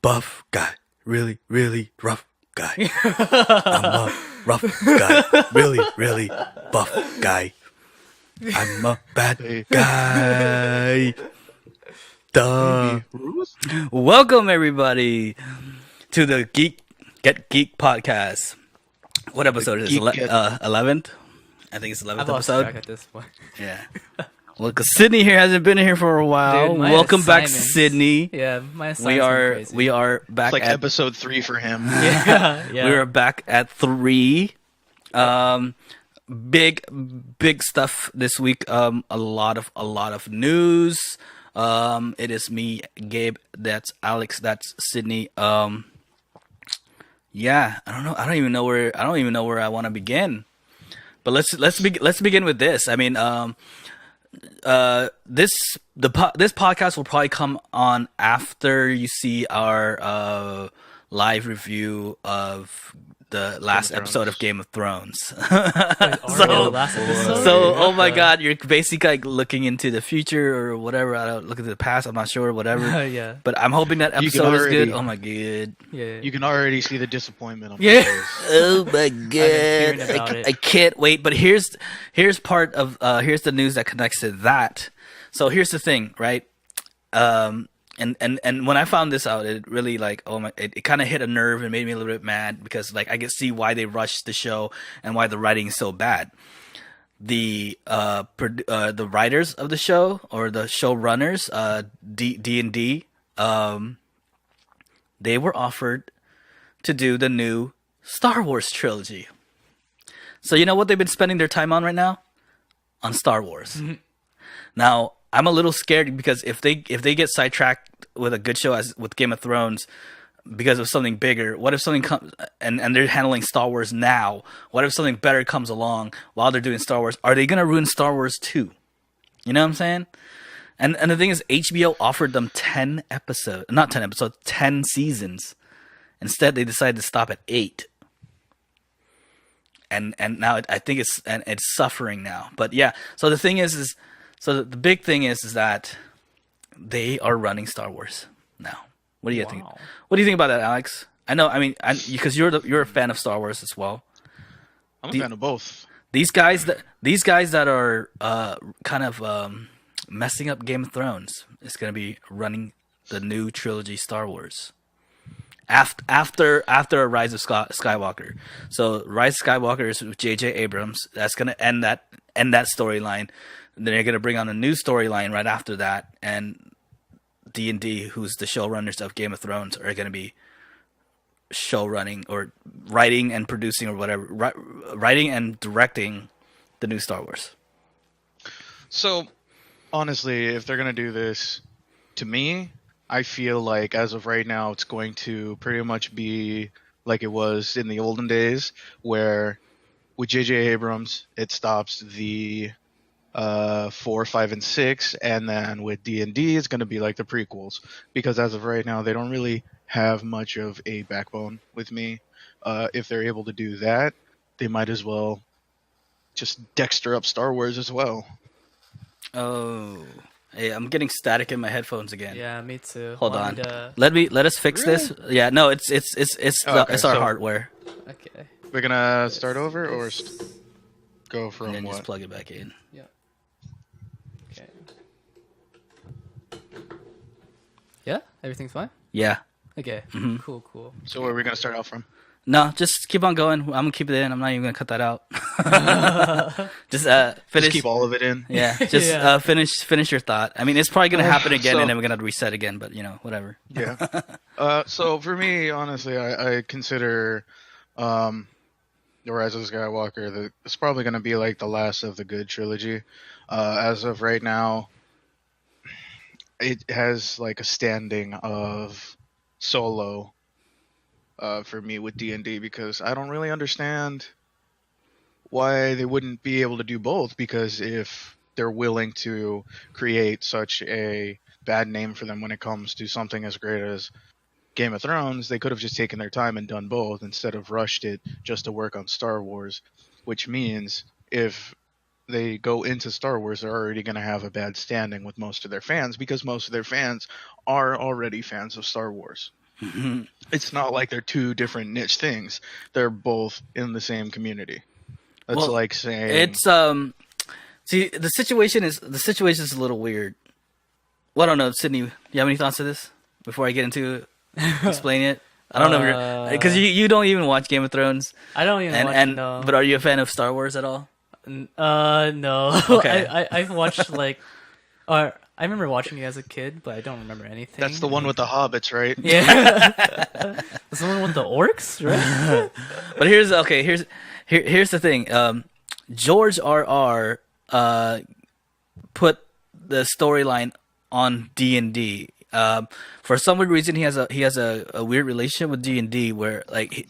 buff guy, really, really rough guy. I'm a rough guy, really, really buff guy. I'm a bad guy. Duh. Welcome everybody to the Get Geeked podcast. What episode is it? 11th? I think it's 11th I've lost episode. track at this point. Yeah. Well, because Sydney here hasn't been here for a while. Dude, my Welcome back, assignments- Sydney. Yeah, my assignment's crazy. We are back It's like at episode 3 for him. yeah. we are back at 3. Big stuff this week. A lot of news. It is me, Gabe. That's Alex. That's Sydney. Yeah, I don't know. I don't even know where I want to begin. But let's begin with this. I mean, this podcast will probably come on after you see our live review of the last episode of Game of Thrones. Last episode? So, oh my God, you're basically like looking into the future or whatever. I don't look into the past. I'm not sure, whatever. Yeah. But I'm hoping that You can episode is good. already- Oh my God. Yeah. You can already see the disappointment on Yeah. my face. Oh my hearing God. about it. I can't wait. But here's part of here's the news that connects to that. So here's the thing, right? And when I found this out, it really it kind of hit a nerve and made me a little bit mad because like I could see why they rushed the show and why the writing is so bad. The writers of the show or the showrunners, D&D, they were offered to do the new Star Wars trilogy. So you know what they've been spending their time on right now? On Star Wars. Now, I'm a little scared because if they get sidetracked with a good show as with Game of Thrones because of something bigger, what if something comes and they're handling Star Wars now? What if something better comes along while they're doing Star Wars? Are they gonna ruin Star Wars too? You know what I'm saying? And the thing is, HBO offered them 10 seasons. Instead, they decided to stop at 8. And now I think it's suffering now. But yeah, so the thing is so the big thing is that they are running Star Wars now. What do you think? What do you think about that, Alex? I know. I mean, because you're a fan of Star Wars as well. I'm a fan of both. These guys that are kind of messing up Game of Thrones is going to be running the new trilogy Star Wars. After a Rise of Skywalker. So Rise of Skywalker is with J.J. Abrams. That's going to end that storyline. Then they're going to bring on a new storyline right after that, and D&D, who's the showrunners of Game of Thrones, are going to be showrunning or writing and producing or whatever, writing and directing the new Star Wars. So, honestly, if they're going to do this, to me, I feel like as of right now, it's going to pretty much be like it was in the olden days, where with J.J. Abrams, it stops the 4, 5, and 6, and then with D&D, it's going to be like the prequels, because as of right now, they don't really have much of a backbone with me. If they're able to do that, they might as well just Dexter up Star Wars as well. Oh, hey, I'm getting static in my headphones again. Yeah, me too. Hold on. Let us fix this. Yeah, no, it's our so- hardware. Okay. We're gonna start over or go from And then what? just plug it back in. Yeah. Okay. Yeah, everything's fine. Yeah. Okay. Cool. So where are we gonna start out from? No, just keep on going. I'm gonna keep it in. I'm not even gonna cut that out. Just finish. Just keep all of it in. Yeah, just Yeah. finish your thought. I mean, it's probably gonna happen again, So- and then we're gonna have to reset again. But whatever. Yeah. So for me, honestly, I consider the Rise of Skywalker. It's probably going to be like the last of the good trilogy. As of right now, it has like a standing of Solo for me with D&D, because I don't really understand why they wouldn't be able to do both, because if they're willing to create such a bad name for them when it comes to something as great as Game of Thrones, they could have just taken their time and done both instead of rushed it just to work on Star Wars, which means if they go into Star Wars, they're already going to have a bad standing with most of their fans, because most of their fans are already fans of Star Wars. It's not like they're two different niche things. They're both in the same community. That's Well, like saying it's see the situation is a little weird. Well, I don't know, Sydney. Do you have any thoughts to this before I get into explaining it? I don't know because you don't even watch Game of Thrones. I don't even watch. No. But are you a fan of Star Wars at all? No. Okay. I've watched like, or I remember watching it as a kid, but I don't remember anything. that's the one with the hobbits, right? Yeah. That's the one with the orcs, right? But here's the thing. George R.R. Put the storyline on D&D. For some weird reason, he has a weird relationship with D&D where like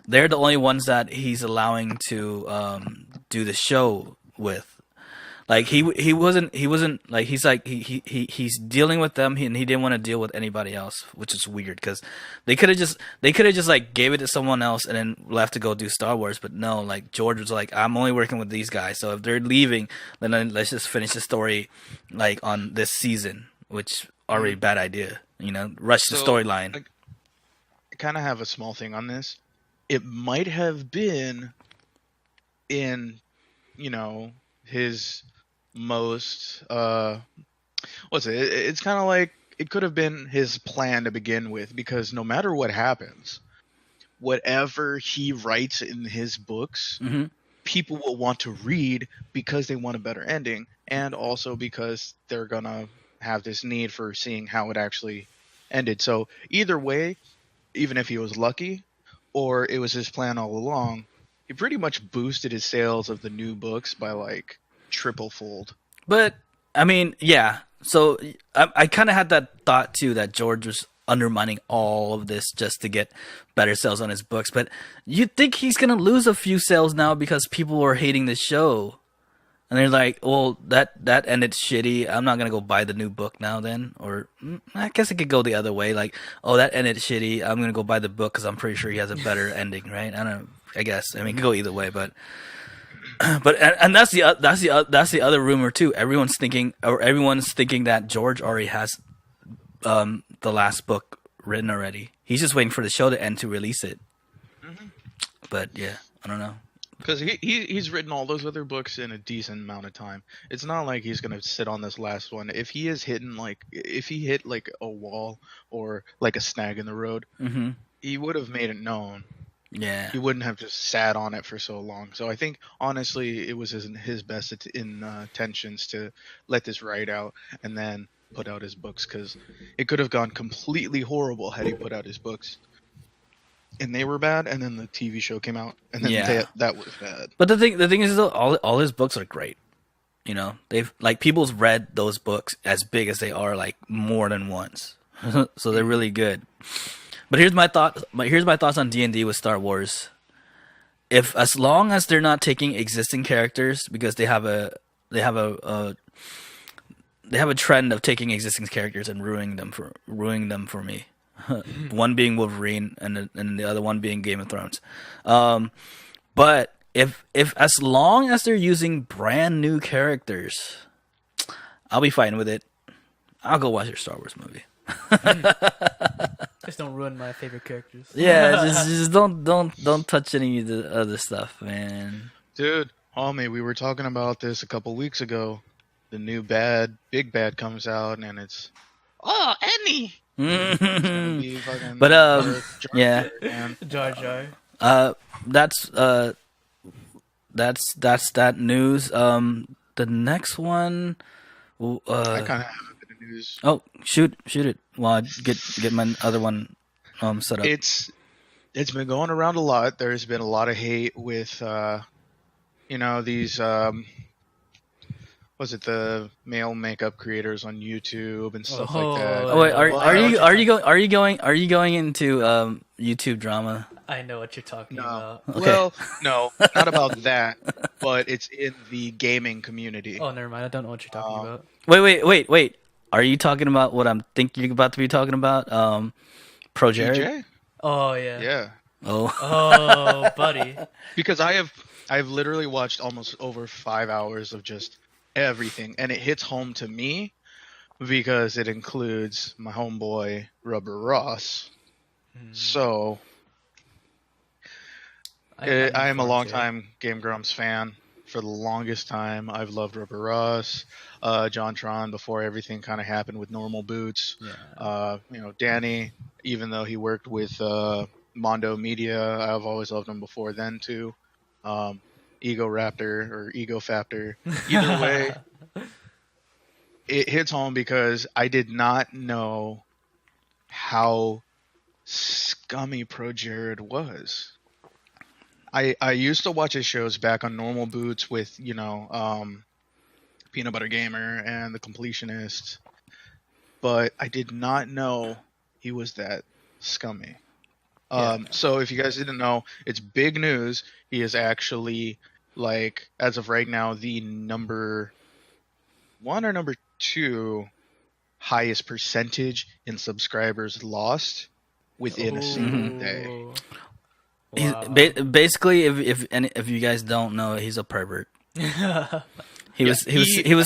they're the only ones that he's allowing to do the show with. Like he wasn't like he's dealing with them and he didn't want to deal with anybody else, which is weird because they could have just like gave it to someone else and then left to go do Star Wars, but no, like George was like, I'm only working with these guys, so if they're leaving, then let's just finish the story like on this season, which already bad idea, rush the storyline. I kind of have a small thing on this. It might have been in, his most it's kind of like it could have been his plan to begin with, because no matter what happens, whatever he writes in his books, people will want to read because they want a better ending, and also because they're gonna have this need for seeing how it actually ended. So either way, even if he was lucky or it was his plan all along, he pretty much boosted his sales of the new books by like triple fold. But I mean, yeah. So I kind of had that thought too, that George was undermining all of this just to get better sales on his books. But you'd think he's gonna lose a few sales now because people are hating the show, and they're like, "Well, that ended shitty. I'm not gonna go buy the new book now." Then, or I guess it could go the other way. Like, "Oh, that ended shitty. I'm gonna go buy the book because I'm pretty sure he has a better ending." Right? I don't know. I guess. I mean, it could go either way, but. And that's the other rumor too. Everyone's thinking that George already has the last book written already. He's just waiting for the show to end to release it. But yeah, I don't know. Because he's written all those other books in a decent amount of time. It's not like he's gonna sit on this last one. If he hit like a wall or like a snag in the road, he would have made it known. Yeah, he wouldn't have just sat on it for so long. So I think honestly, it was his best intentions to let this ride out and then put out his books, because it could have gone completely horrible had he put out his books and they were bad, and then the TV show came out and then that was bad. But the thing is though, all his books are great. They've like people's read those books as big as they are like more than once, so they're really good. But here's my thoughts on D&D with Star Wars. As long as they're not taking existing characters, because they have a trend of taking existing characters and ruining them for me. One being Wolverine and the other one being Game of Thrones. But if as long as they're using brand new characters, I'll be fine with it. I'll go watch your Star Wars movie. Just don't ruin my favorite characters. Yeah, just don't touch any of the other stuff, man. Dude, homie, we were talking about this a couple weeks ago. The new big bad comes out, and it's Annie. But yeah, Jar Jar. That's that news. The next one. I kind of have a bit of news. Oh, shoot it! While I get my other one set up. It's been going around a lot. There's been a lot of hate with these was it the male makeup creators on YouTube and stuff like that. Oh wait, are you going into YouTube drama? I know what you're talking about. Okay. Well, no, not about that, but it's in the gaming community. Oh, never mind. I don't know what you're talking about. Wait. Are you talking about what I'm thinking you're about to be talking about? Pro Jared? DJ? Oh yeah. Yeah. Oh, buddy. Because I've literally watched almost over 5 hours of just everything, and it hits home to me because it includes my homeboy Rubber Ross. So I am a longtime Game Grumps fan. For the longest time, I've loved Rubber Ross, John Tron before everything kind of happened with Normal Boots. Yeah. Danny, even though he worked with Mondo Media, I've always loved him before then too. Ego Raptor or Ego Factor. Either way, it hits home because I did not know how scummy Pro Jared was. I used to watch his shows back on Normal Boots with, Peanut Butter Gamer and The Completionist, but I did not know he was that scummy. So if you guys didn't know, it's big news. He is actually, like, as of right now, the number 1 or number 2 highest percentage in subscribers lost within a single day. Wow. Basically, if you guys don't know, he's a pervert. He was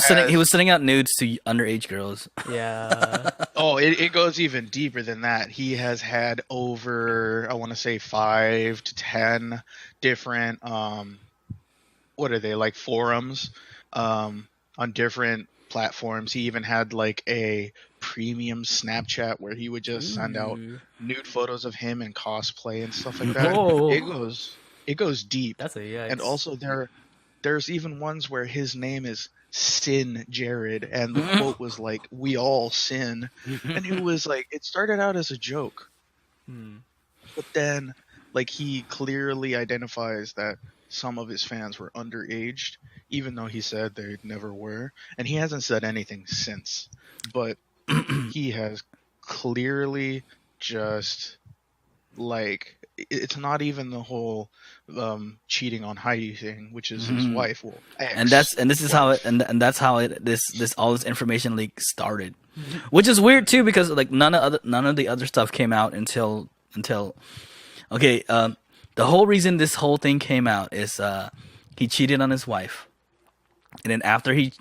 sending out nudes to underage girls. Yeah. Oh, it goes even deeper than that. He has had over, I want to say 5 to 10 different what are they, like, forums on different platforms. He even had like a premium Snapchat where he would just send out nude photos of him in cosplay and stuff like that. Whoa. It goes deep. That's a yikes. And also there's even ones where his name is Sin Jared, and the quote was like, "We all sin," and it was like, it started out as a joke, but then like he clearly identifies that some of his fans were underaged, even though he said they never were, and he hasn't said anything since. But he has clearly just, like, it's not even the whole cheating on Heidi thing, which is his wife. Well, That's how all this information leak started, which is weird too, because like none of the other stuff came out until okay. The whole reason this whole thing came out is he cheated on his wife. And then after he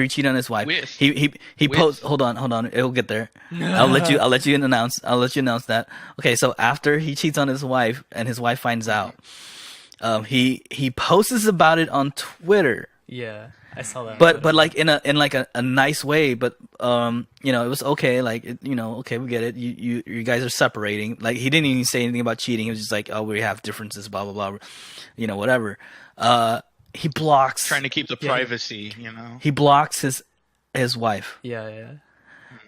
cheated on his wife, he post. Hold on, it'll get there. I'll let you announce that. Okay, so after he cheats on his wife and his wife finds out, he posts about it on Twitter. Yeah, I saw that. But like in a nice way. But it was okay. Like okay, we get it. You guys are separating. Like he didn't even say anything about cheating. He was just like, oh, we have differences, blah blah blah, whatever. He blocks, trying to keep the privacy, He blocks his wife. Yeah.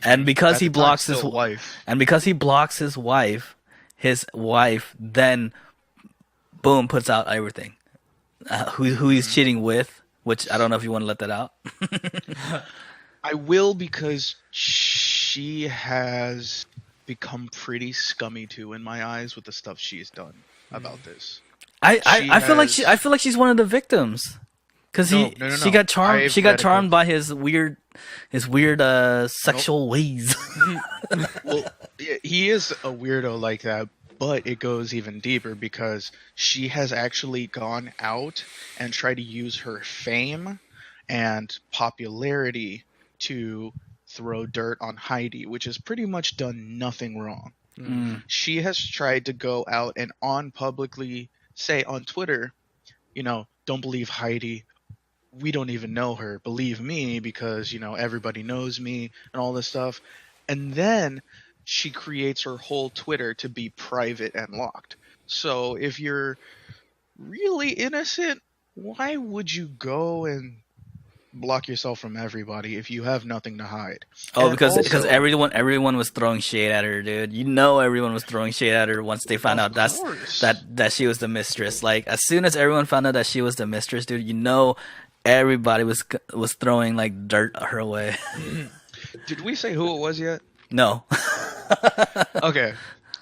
And because he blocks his wife, his wife then boom puts out everything. Who he's cheating with, which I don't know if you want to let that out. I will, because she has become pretty scummy too in my eyes with the stuff she's done about this. I feel like she's one of the victims, because she got charmed. She got charmed by his weird sexual ways. Well, he is a weirdo like that, but it goes even deeper, because she has actually gone out and tried to use her fame and popularity to throw dirt on Heidi, which has pretty much done nothing wrong. She has tried to go out and publicly say on Twitter, don't believe Heidi. We don't even know her. Believe me, because, everybody knows me and all this stuff. And then she creates her whole Twitter to be private and locked. So if you're really innocent, why would you go and block yourself from everybody if you have nothing to hide? Oh, because everyone was throwing shade at her, dude. Everyone was throwing shade at her once they found out that she was the mistress. Like, as soon as everyone found out that she was the mistress, dude, everybody was throwing like dirt her way. Did we say who it was yet? No. Okay.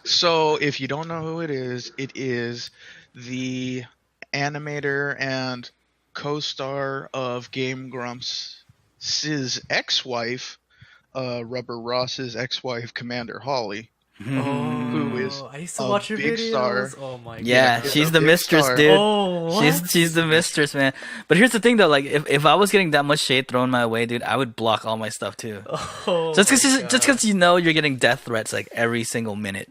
So if you don't know who it is the animator and co-star of Game Grumps' ex-wife, Rubber Ross's ex-wife, Commander Holly, who is I used to watch her big videos. star. Oh my god. Yeah, she's the mistress, dude. Oh, what? She's the mistress, man. But here's the thing, though. Like, if I was getting that much shade thrown my way, dude, I would block all my stuff too. Oh, just because you're getting death threats like every single minute.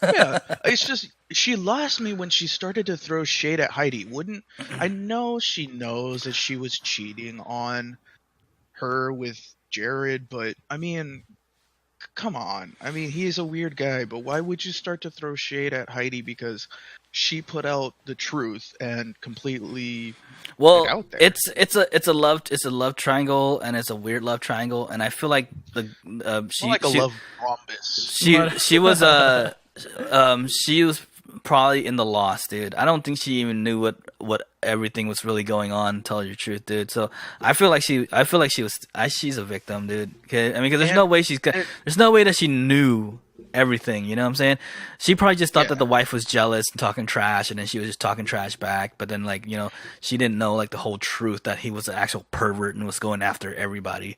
Yeah, it's just she lost me when she started to throw shade at Heidi. Wouldn't I know she knows that she was cheating on her with Jared, but I mean, come on. I mean, he is a weird guy, but why would you start to throw shade at Heidi because she put out the truth and completely like Well, out there? it's a love triangle, and it's a weird love triangle, and I feel like the More like a love rhombus. she was probably in the lost, dude. I don't think she even knew what everything was really going on. To tell you the truth, dude. So I feel like she's a victim, dude. Okay, I mean, because And, there's no way that she knew everything. You know what I'm saying? She probably just thought yeah. that the wife was jealous and talking trash, and then she was just talking trash back. But then, like, she didn't know like the whole truth, that he was an actual pervert and was going after everybody.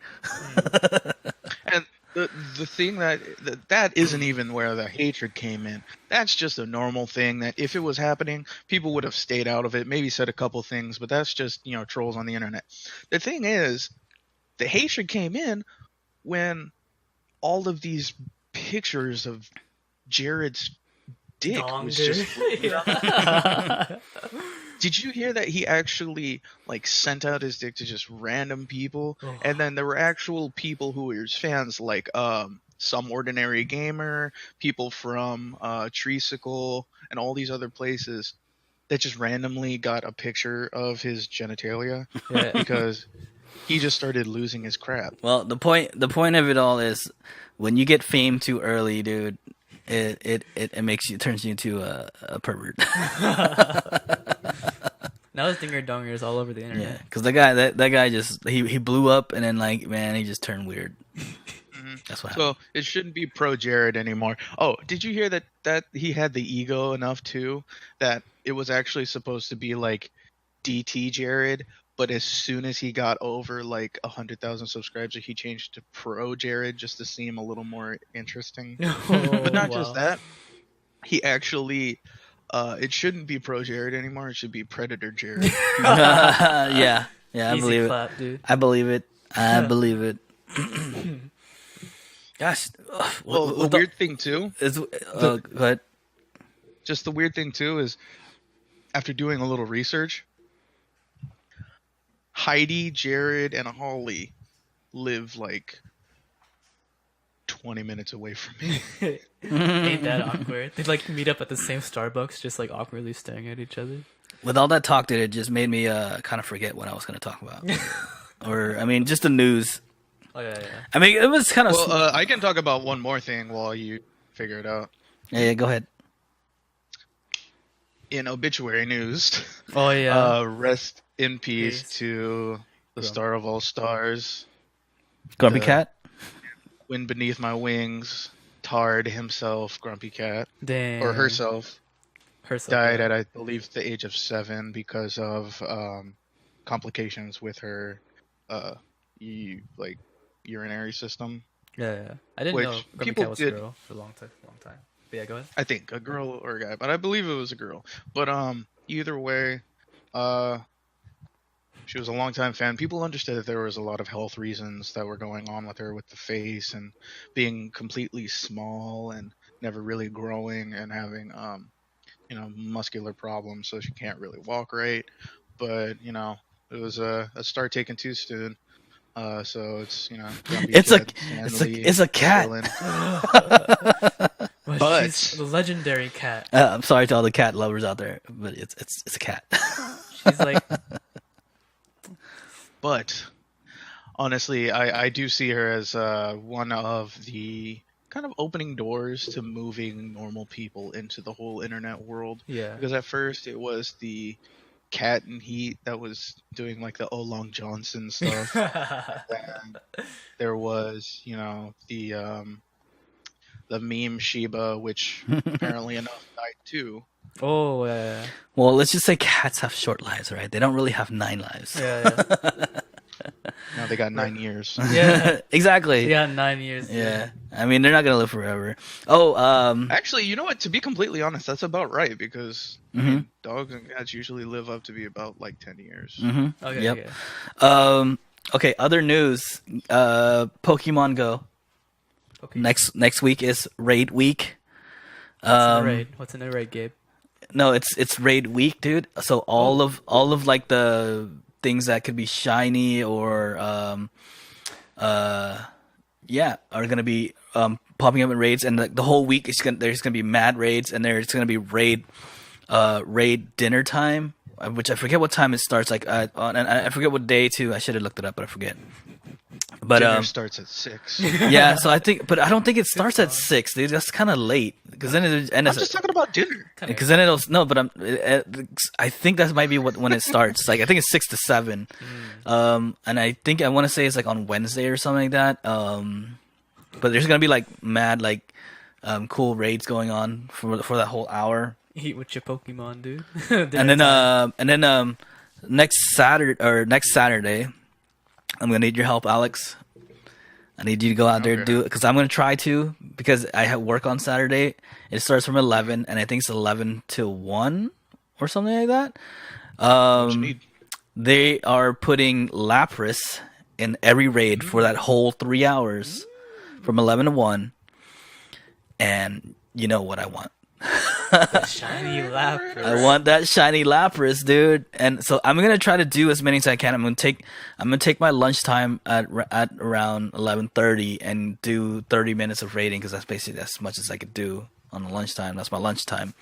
And the thing that isn't even where the hatred came in. That's just a normal thing that if it was happening, people would have stayed out of it, maybe said a couple things, but that's just, trolls on the internet. The thing is, the hatred came in when all of these pictures of Jared's dick Dong, was dude. just Yeah. Did you hear that he actually like sent out his dick to just random people, and then there were actual people who were his fans, like some ordinary gamer, people from Treesicle, and all these other places that just randomly got a picture of his genitalia Yeah. because he just started losing his crap. Well, the point of it all is when you get fame too early, dude. It turns you into a pervert. Now his dinger donger is all over the Yeah, internet. because that guy just he blew up, and then, like, man, he just turned weird. That's what happened. So it shouldn't be pro Jared anymore. Oh, did you hear that he had the ego enough too that it was actually supposed to be like DT Jared, but as soon as he got over like 100,000 subscribers, he changed to pro Jared just to seem a little more interesting. But not just that, he actually it shouldn't be pro Jared anymore. It should be Predator Jared. Yeah, I Easy believe clap, it. dude. I believe it. I believe it. Gosh, Well, the weird thing too, go ahead. just the weird thing too is after doing a little research, Heidi, Jared, and Holly live like 20 minutes away from me. Ain't that awkward? They like meet up at the same Starbucks, just like awkwardly staring at each other. With all that talk, dude, it just made me kind of forget what I was going to talk about. Or, I mean, just the news. Oh yeah. I mean, it was kind of. Well, I can talk about one more thing while you figure it out. Yeah, go ahead. In obituary news, Oh yeah. rest in peace Peace. to the Grump. star of all stars, Grumpy the- Cat? Wind Beneath My Wings, Tard himself, Grumpy Cat, Damn. or herself, Herself. died at, I believe, the age of 7 because of complications with her urinary system. Yeah. I didn't Which know Grumpy people Cat was did- a girl for a long time. But yeah, go ahead. I think a girl or a guy, but I believe it was a girl. But either way, she was a longtime fan. People understood that there was a lot of health reasons that were going on with her, with the face and being completely small and never really growing and having muscular problems, so she can't really walk right. But it was a start taken too soon. So it's Grumpy It's a- Cat, it's Stanley, a cat. chilling. But But- she's the legendary cat. I'm sorry to all the cat lovers out there, but it's a cat. She's like, But honestly, I do see her as one of the kind of opening doors to moving normal people into the whole internet world. yeah. Because at first it was the cat and heat that was doing like the Olong Johnson stuff. And there was, the meme Shiba, which apparently enough died too. Oh yeah. Well, let's just say cats have short lives, right? They don't really have 9 lives. Yeah. Now they got 9 years. Yeah. Exactly. Yeah. 9 years. Yeah. I mean, they're not gonna live forever. Oh, Actually, you know what? To be completely honest, that's about right because Mhm. dogs and cats usually live up to be about like 10 years. Okay. Yep. Okay. Okay. Other news. Pokemon Go. Okay. Next week is Raid Week. What's in a raid, Gabe? No, it's raid week, dude. So all of like the things that could be shiny or are gonna be popping up in raids, and the whole week there's gonna be mad raids, and there's gonna be raid dinner time, which I forget what time it starts. Like and I forget what day too. I should have looked it up, but I forget. But Dinner starts at 6. yeah, so I don't think it starts at 6, dude. That's kind of late because then I'm just talking about dinner. because then it'll no, but I think that might be when it starts. Like I think it's 6 to 7, and I think I want to say it's like on Wednesday or something like that. But there's gonna be like mad like cool raids going on for that whole hour. Eat with your Pokemon, dude. And then next Saturday, I'm gonna need your help, Alex. I need you to go out there and do it because I'm gonna try to, because I have work on Saturday. It starts from 11, and I think it's 11 to 1 or something like that. What you need? They are putting Lapras in every raid for that whole 3 hours, from 11 to 1. And you know what I want. The shiny Lapras. I want that shiny Lapras, dude. And so I'm gonna try to do as many as I can. I'm gonna take my lunchtime at around 11:30 and do 30 minutes of raiding, because that's basically as much as I could do on the lunchtime. That's my lunchtime.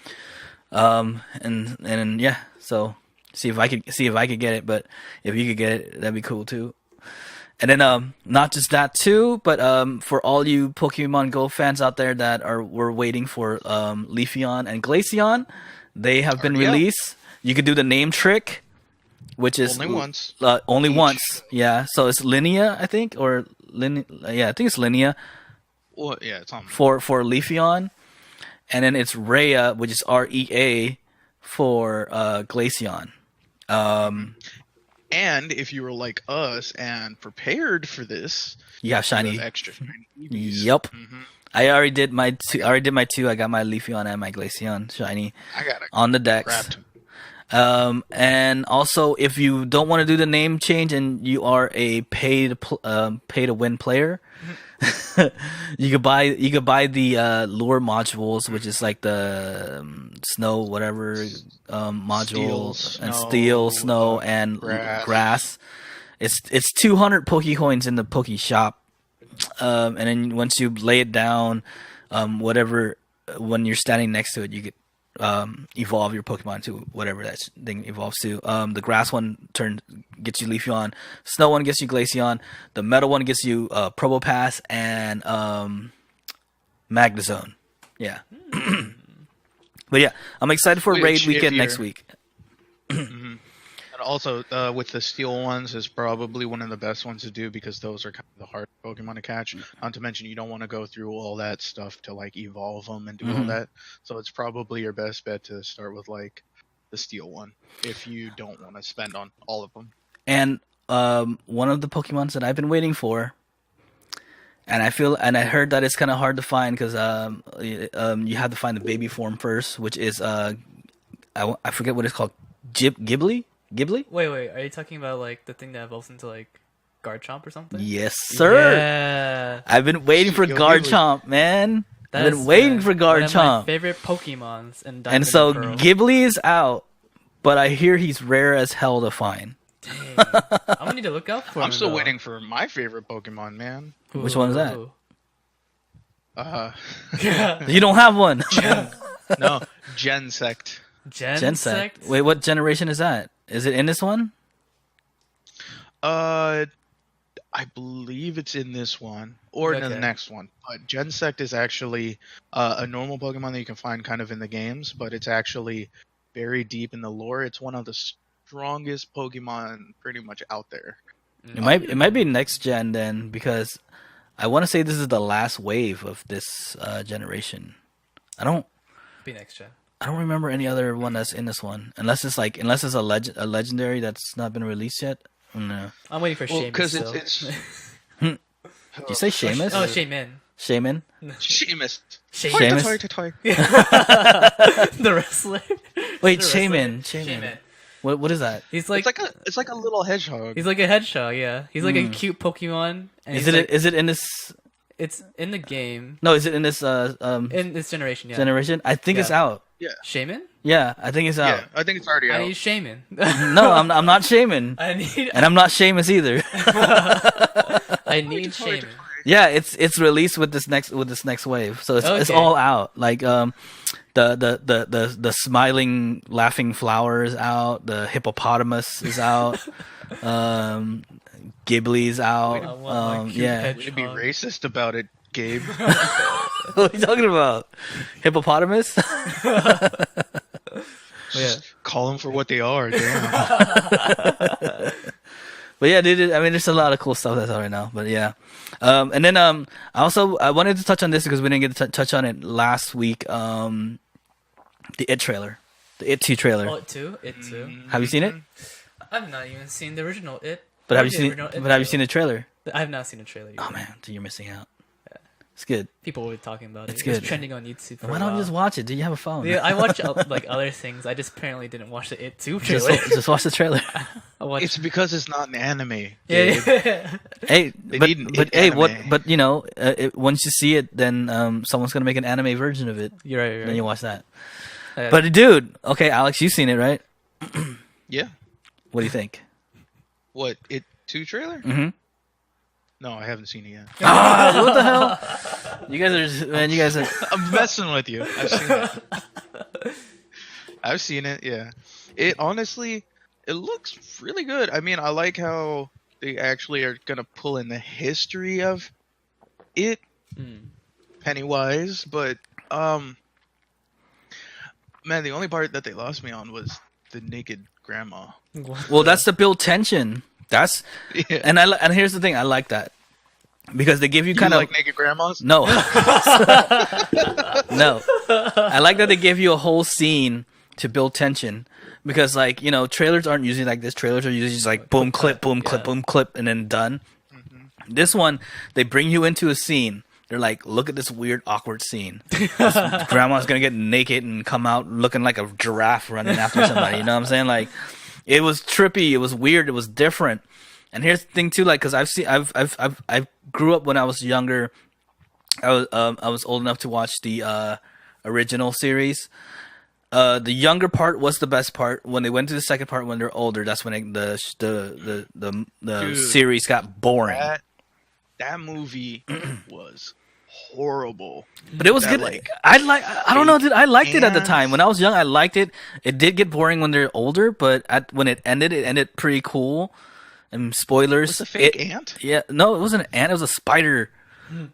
And yeah, so see if I could get it. But if you could get it, that'd be cool too. And then not just that too, but for all you Pokemon Go fans out there that were waiting for Leafeon and Glaceon, they have been released. You could do the name trick, which is only once. Only once, yeah. So it's Linea, I think, or yeah, I think it's Linea. Well, yeah, it's on for Leafeon, and then it's Rhea, which is REA for Glaceon. And if you were like us and prepared for this, you have shiny. You have extra shiny. Yep. Mm-hmm. I already did my two. I got my Leafeon and my Glaceon shiny. I got it on the decks. And also, if you don't want to do the name change and you are a pay to win player, you could buy the lure modules, which is like the snow whatever module, steel, snow, and grass. It's 200 Pokecoins in the Poke Shop, and then once you lay it down, when you're standing next to it, you get evolve your Pokemon to whatever that thing evolves to. The grass one gets you Leafeon, snow one gets you Glaceon, the metal one gets you Probopass and Magnezone. Yeah. But yeah, I'm excited for Raid Weekend next week. Mm-hmm. And also, with the steel ones is probably one of the best ones to do, because those are kind of the hard Pokemon to catch. Not to mention, you don't want to go through all that stuff to like evolve them and do all that. So it's probably your best bet to start with like the steel one if you don't want to spend on all of them. And one of the Pokemons that I've been waiting for, and I heard that it's kind of hard to find because you have to find the baby form first, which is I forget what it's called, Ghibli. Wait, are you talking about like the thing that evolves into like Garchomp or something? Yes, sir. Yeah. I've been waiting for Garchomp, man. I've been waiting for Garchomp. One of my favorite Pokemons in Diamond and so Pearl. Ghibli is out, but I hear he's rare as hell to find. Dang. I'm gonna need to look out for him. I'm still waiting for my favorite Pokemon, man. Ooh. Which one is that? You don't have one. No, Gensect. Gensect? Wait, what generation is that? Is it in this one? I believe it's in this one or in the next one. But Gensect is actually a normal Pokemon that you can find kind of in the games, but it's actually very deep in the lore. It's one of the strongest Pokemon pretty much out there. It might be next gen then, because I want to say this is the last wave of this generation. Be next gen. I don't remember any other one that's in this one, unless it's a legendary that's not been released yet. No. I'm waiting for Shaman. Because it's Did you say Seamus? Oh, Shaman. Shaman. Seamus. Seamus. Toy. The wrestler. Wait, Shaman. What is that? He's like it's like a little hedgehog. He's like a hedgehog. Yeah, he's like a cute Pokemon. And is it in this? It's in the game No, is it in this in this generation. Yeah. generation? I think it's Yeah. out. Shaman? Yeah, I think it's out. Yeah, I think it's already I out. need Shaman. No, I'm not Shaman, I need. and I'm not Seamus either. I need Shaman. Yeah, it's released with this next wave, so it's Okay. all out. Like the smiling laughing flower is out. The hippopotamus is out. Ghibli's out. I want my cute Yeah. hedgehog. Way to be racist about it, Gabe. What are you talking about? Hippopotamus? Yeah. Call them for what they are. Damn. But yeah, dude. I mean, there's a lot of cool stuff that's out right now. But yeah, and then I wanted to touch on this because we didn't get to touch on it last week. The It trailer, the It 2 trailer. Oh, It 2? It 2? Have you seen it? I've not even seen the original It. But Or have you the seen? original It But have you trailer. seen the trailer? I have not seen a trailer yet. Oh man, dude, you're missing out. It's good. People were talking about it. It's It was good. trending on YouTube for Why a don't you while. just watch it? Do you have a phone? Yeah, I watch like other things. I just apparently didn't watch the It 2 just, trailer. just watch the trailer. I watched. It's because it's not an anime. Yeah, Gabe. yeah. Hey, They but need an but It hey, what? anime. But you know, once you see it, then someone's gonna make an anime version of it. You're right. You're Then right. you watch that. Yeah. But dude, okay, Alex, you've seen it, right? Yeah. What do you think? What, It 2 trailer? Mhm. No, I haven't seen it yet. What the hell? You guys are just, man. You guys are. I'm messing with you. I've seen it. I've seen it, yeah. It honestly, it looks really good. I mean, I like how they actually are gonna pull in the history of it, Pennywise, but man, the only part that they lost me on was the naked grandma. Well, that's to build tension. That's Yeah. and here's the thing. I like that because they give you You kind of like naked grandmas? no, no. I like that they give you a whole scene to build tension because, like, you know, trailers aren't usually like this. Trailers are usually just like boom, clip, boom, clip, boom, clip, and then done. This one, they bring you into a scene. They're like, look at this weird, awkward scene. This grandma's gonna get naked and come out looking like a giraffe running after somebody. You know what I'm saying? Like, it was trippy. It was weird. It was different. And here's the thing too, like, because I grew up when I was younger. I was old enough to watch the original series. The younger part was the best part. When they went to the second part, when they're older, that's when the Dude, series got boring. That movie was horrible. But it was That, good. like, I don't know, dude. I liked it at the ants. time. When I was young, I liked it. It did get boring when they're older, but when it ended pretty cool. And spoilers. Was it a fake it- ant? Yeah, no, it wasn't an ant. It was a spider.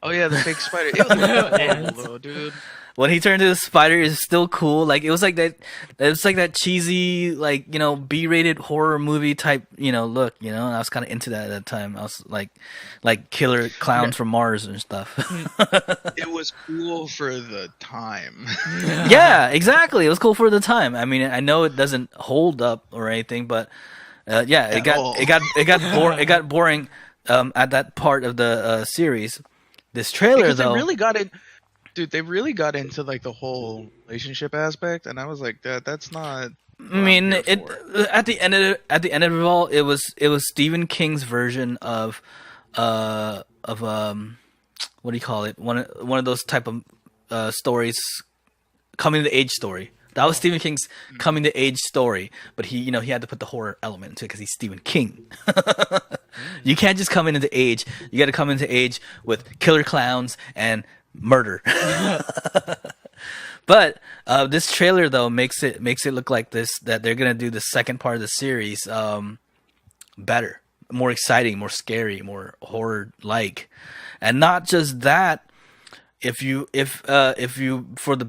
Oh yeah, the fake spider. It was horrible, though, dude. When he turned into a spider, is still cool. Like, it was like that. It was like that cheesy, like, you know, B-rated horror movie type, you know, look. You know, and I was kind of into that at that time. I was like killer clowns from Mars and stuff. It was cool for the time. Yeah, exactly. It was cool for the time. I mean, I know it doesn't hold up or anything, but yeah, it all. got boring at that part of the series. This trailer, Because though, they really got in, dude. They really got into like the whole relationship aspect, and I was like, that's not. I mean, what I'm here for. at the end of it all, it was Stephen King's version of what do you call it? One of those type of stories, coming to age story. That was Stephen King's coming to age story, but he had to put the horror element into it because he's Stephen King. You can't just come into age. You got to come into age with killer clowns and murder. But this trailer though makes it look like that they're gonna do the second part of the series better, more exciting, more scary, more horror like, and not just that. If you for the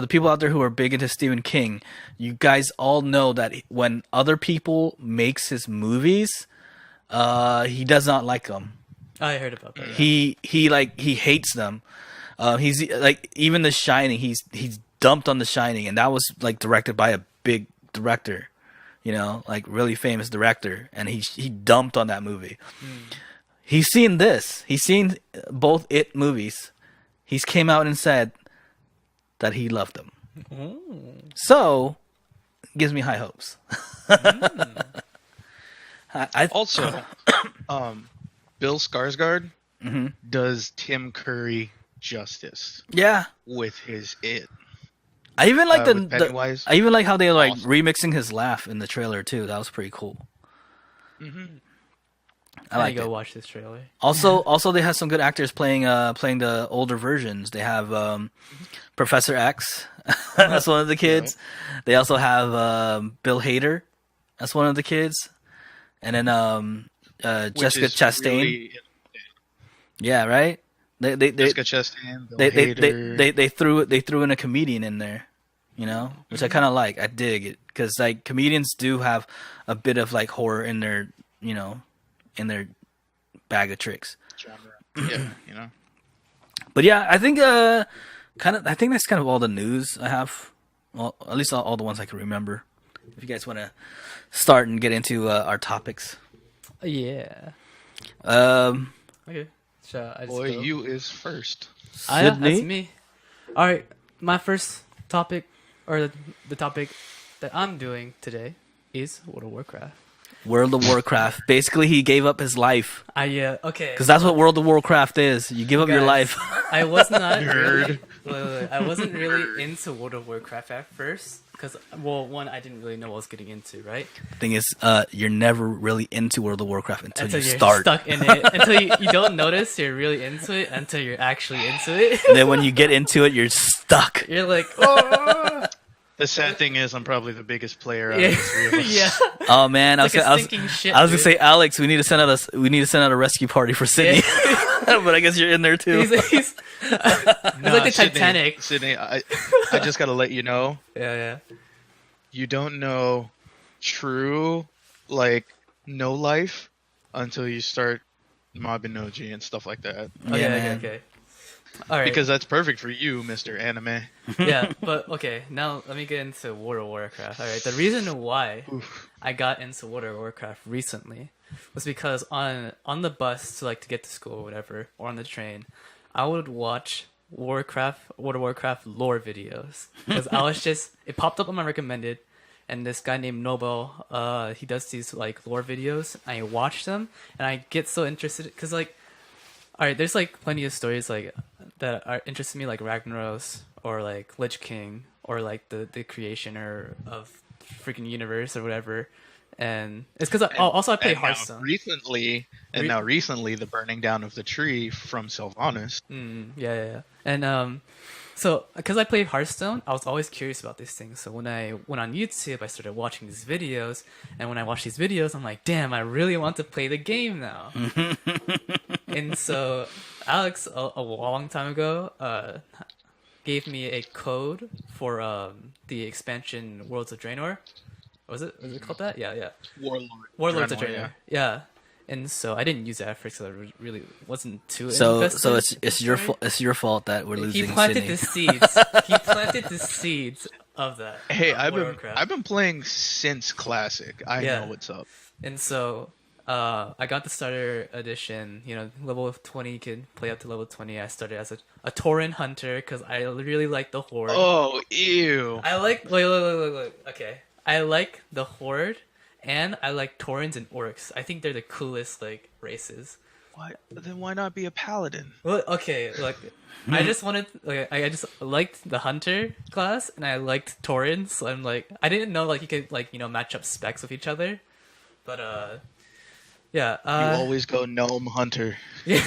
people out there who are big into Stephen King, you guys all know that when other people makes his movies, he does not like them. I heard about that. Yeah. He hates them. He's like, even The Shining, he's dumped on The Shining, and that was like directed by a big director, you know, like really famous director, and he dumped on that movie. He's seen this. He's seen both It movies. He's came out and said that he loved them. So, gives me high hopes. I Also, Bill Skarsgård does Tim Curry justice Yeah, with his it. I even like With Pennywise. I even like how they like Awesome. remixing his laugh in the trailer too. That was pretty cool. I I like go it. watch this trailer. Also, they have some good actors playing the older versions. They have Professor X. That's one of the kids. They also have Bill Hader. That's one of the kids. And then Which Jessica is Chastain. really- Yeah, right. They Jessica Chastain, Bill they Hader. they threw in a comedian in there, you know, which I kind of like. I dig it because like comedians do have a bit of like horror in their, you know, in their bag of tricks. genre. Yeah, you know. But yeah, I think I think that's kind of all the news I have. Well, at least all the ones I can remember. If you guys want to start and get into our topics. Yeah. Um, Okay. Shall I just Boy, go? you is first. Yeah, that's Sydney? me. All right, my first topic, or the topic that I'm doing today, is World of Warcraft. World of Warcraft. Basically, he gave up his life Okay. because that's what World of Warcraft is. You give up your Guys, life. I was not Nerd. wait. I wasn't really into World of Warcraft at first because, well, one, I didn't really know what I was getting into, right? Thing is, you're never really into World of Warcraft until you you're start. stuck in it, until you don't notice you're really into it until you're actually into it. And then when you get into it, you're stuck. You're like, oh, The sad thing is, I'm probably the biggest player out of yeah, the three of us. yeah. Oh man, Like a sinking ship, I was gonna dude. say, Alex, we need to send out a rescue party for Sydney. But I guess you're in there too. He's like the Titanic. Sydney, I just gotta let you know, Yeah. you don't know true, like, no life until you start mobbing OG and stuff like that. Oh yeah, man. okay. All right. Because that's perfect for you, Mr. Anime. Yeah, but okay, now let me get into World of Warcraft. All right, the reason why I got into World of Warcraft recently was because on the bus to get to school or whatever, or on the train, I would watch World of Warcraft lore videos because I was just it popped up on my recommended, and this guy named Nobel, he does these like lore videos. I watch them and I get so interested because all right, there's like plenty of stories like that are interesting me, like Ragnaros or like Lich King or like the creation or of freaking universe or whatever. And it's because I play Hearthstone. Now recently, the burning down of the tree from Sylvanas. Yeah. And so because I played Hearthstone, I was always curious about these things. So when I went on YouTube, I started watching these videos, and when I watch these videos, I'm like, damn, I really want to play the game now. And so Alex, a long time ago, gave me a code for the expansion Worlds of Draenor. Was it called that? Yeah. Warlords of Draenor. Yeah. And so I didn't use it at first because I really wasn't too invested. So it's your fault. It's your fault that we're losing. He planted Sydney. the seeds. He planted the seeds of that. Hey, of I've Warcraft. been playing since Classic. I know what's up. And so I got the starter edition. You know, level 20, you can play up to level 20. I started as a Tauren hunter because I really like the horde. Oh, ew. I like look. Okay, I like the horde, and I like Taurens and orcs. I think they're the coolest like races. Why not be a paladin? Well, okay, look, I just wanted, I just liked the hunter class, and I liked Taurens. So I'm like, I didn't know like you could match up specs with each other, but yeah. You always go gnome hunter. Yeah.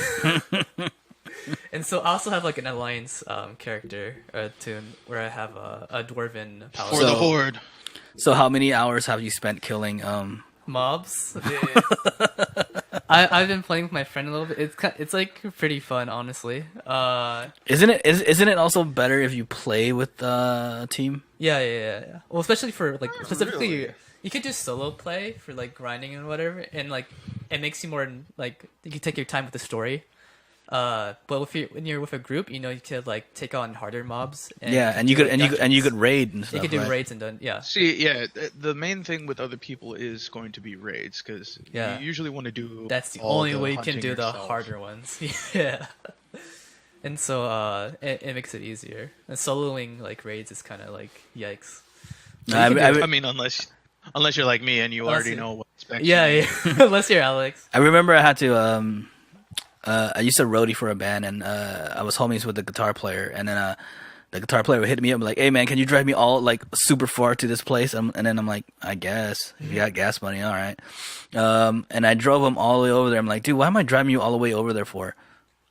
And so I also have like an alliance character tune where I have a dwarven paladin. For the horde. So how many hours have you spent killing Mobs. I've been playing with my friend a little bit. It's like pretty fun, honestly. Isn't it also better if you play with a team? Yeah. Well, especially for like specifically, Really? you could just solo play for like grinding and whatever, and like it makes you more like you can take your time with the story. But when you're with a group, you could like take on harder mobs. And you could dungeons. raid and stuff. You could do right? raids and done. Yeah. See, the main thing with other people is going to be raids, because you usually want to do. That's the all only the way you can hunting do the yourself. harder ones. Yeah. And so it makes it easier. And soloing like raids is kind of like yikes. No, I mean, unless you're like me and you Unless already you- know what specs. Yeah. Unless you're Alex. I remember I had to I used to roadie for a band, and I was homies with the guitar player, and then the guitar player would hit me up like, "Hey man, can you drive me all like super far to this place?" And then I'm like, "I guess if you got gas money, all right." And I drove him all the way over there. I'm like, "Dude, why am I driving you all the way over there for?"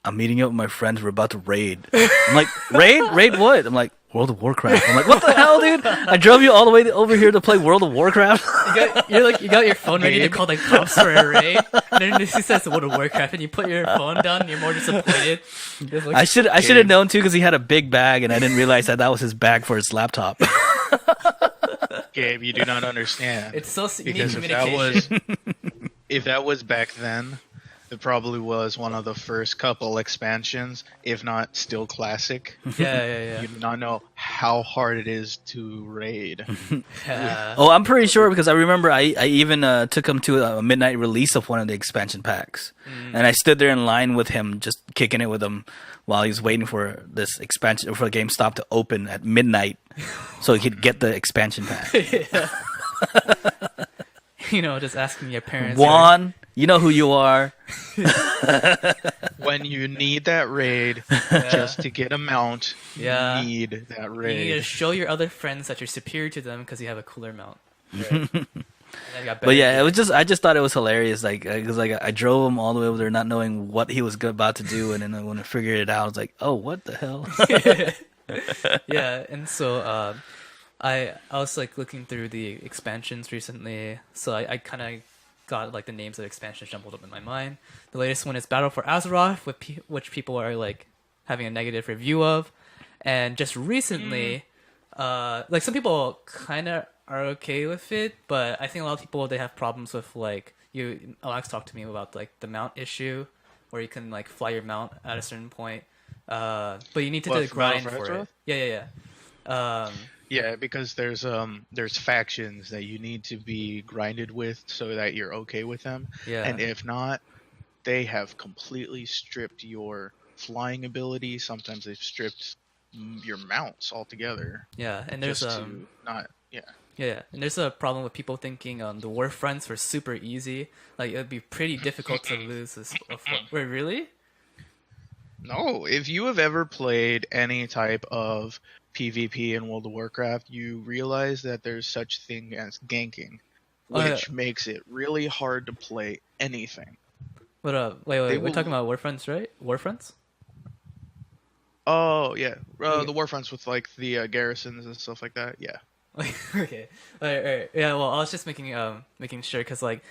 "I'm meeting up with my friends. We're about to raid." I'm like, "Raid what?" I'm like, "World of Warcraft." I'm like, "What the hell, dude? I drove you all the way over here to play World of Warcraft." You got your phone ready to call the cops for a raid, and then he says World of Warcraft, and you put your phone down, and you're more disappointed. I should have known too because he had a big bag, and I didn't realize that was his bag for his laptop. Gabe, you do not understand. It's so you need Because communication. if that was back then, it probably was one of the first couple expansions, if not still classic. Yeah. You do not know how hard it is to raid. Yeah. Oh, I'm pretty sure because I remember I even took him to a midnight release of one of the expansion packs, and I stood there in line with him, just kicking it with him while he was waiting for this expansion for GameStop to open at midnight, so he could get the expansion pack. You know, just asking your parents. Juan, you know who you are. When you need that raid just to get a mount, Yeah. you need that You need to raid. show your other friends that you're superior to them because you have a cooler mount. Right? But yeah, it was just I just thought it was hilarious, like because I drove him all the way over there, not knowing what he was about to do, and then when I figured it out, I was like, "Oh, what the hell?" Yeah, and so I was like looking through the expansions recently, so I kind of got like the names of expansions jumbled up in my mind. The latest one is Battle for Azeroth, which people are like having a negative review of, and just recently, like some people kind of are okay with it, but I think a lot of people they have problems with like Alex talked to me about like the mount issue, where you can like fly your mount at a certain point, but you need to do the What, for Battle grind for for it. Azeroth? Yeah. Yeah, because there's factions that you need to be grinded with so that you're okay with them. Yeah. And if not, they have completely stripped your flying ability. Sometimes they've stripped your mounts altogether. Yeah, and there's Just to not, yeah. yeah, and there's a problem with people thinking the war fronts were super easy. Like it'd be pretty difficult to lose this. Wait, really? No, if you have ever played any type of PvP in World of Warcraft, you realize that there's such thing as ganking, Oh, yeah. which makes it really hard to play anything. But wait, They we're will- talking about war fronts, right? War fronts? Oh yeah, Okay. the warfronts with like the garrisons and stuff like that. Yeah. Okay, all right. Yeah, well, I was just making sure because like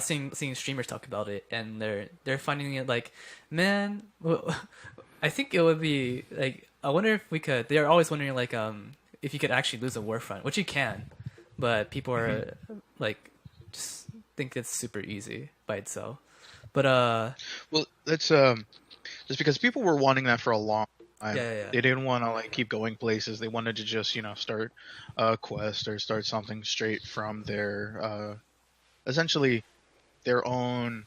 seeing streamers talk about it and they're finding it like, man, I think it would be like I wonder if we could. They're always wondering like if you could actually lose a war front, which you can, but people are like just think it's super easy by itself. But Well, that's just because people were wanting that for a long time. Yeah. They didn't want to like keep going places. They wanted to just start a quest or start something straight from their essentially their own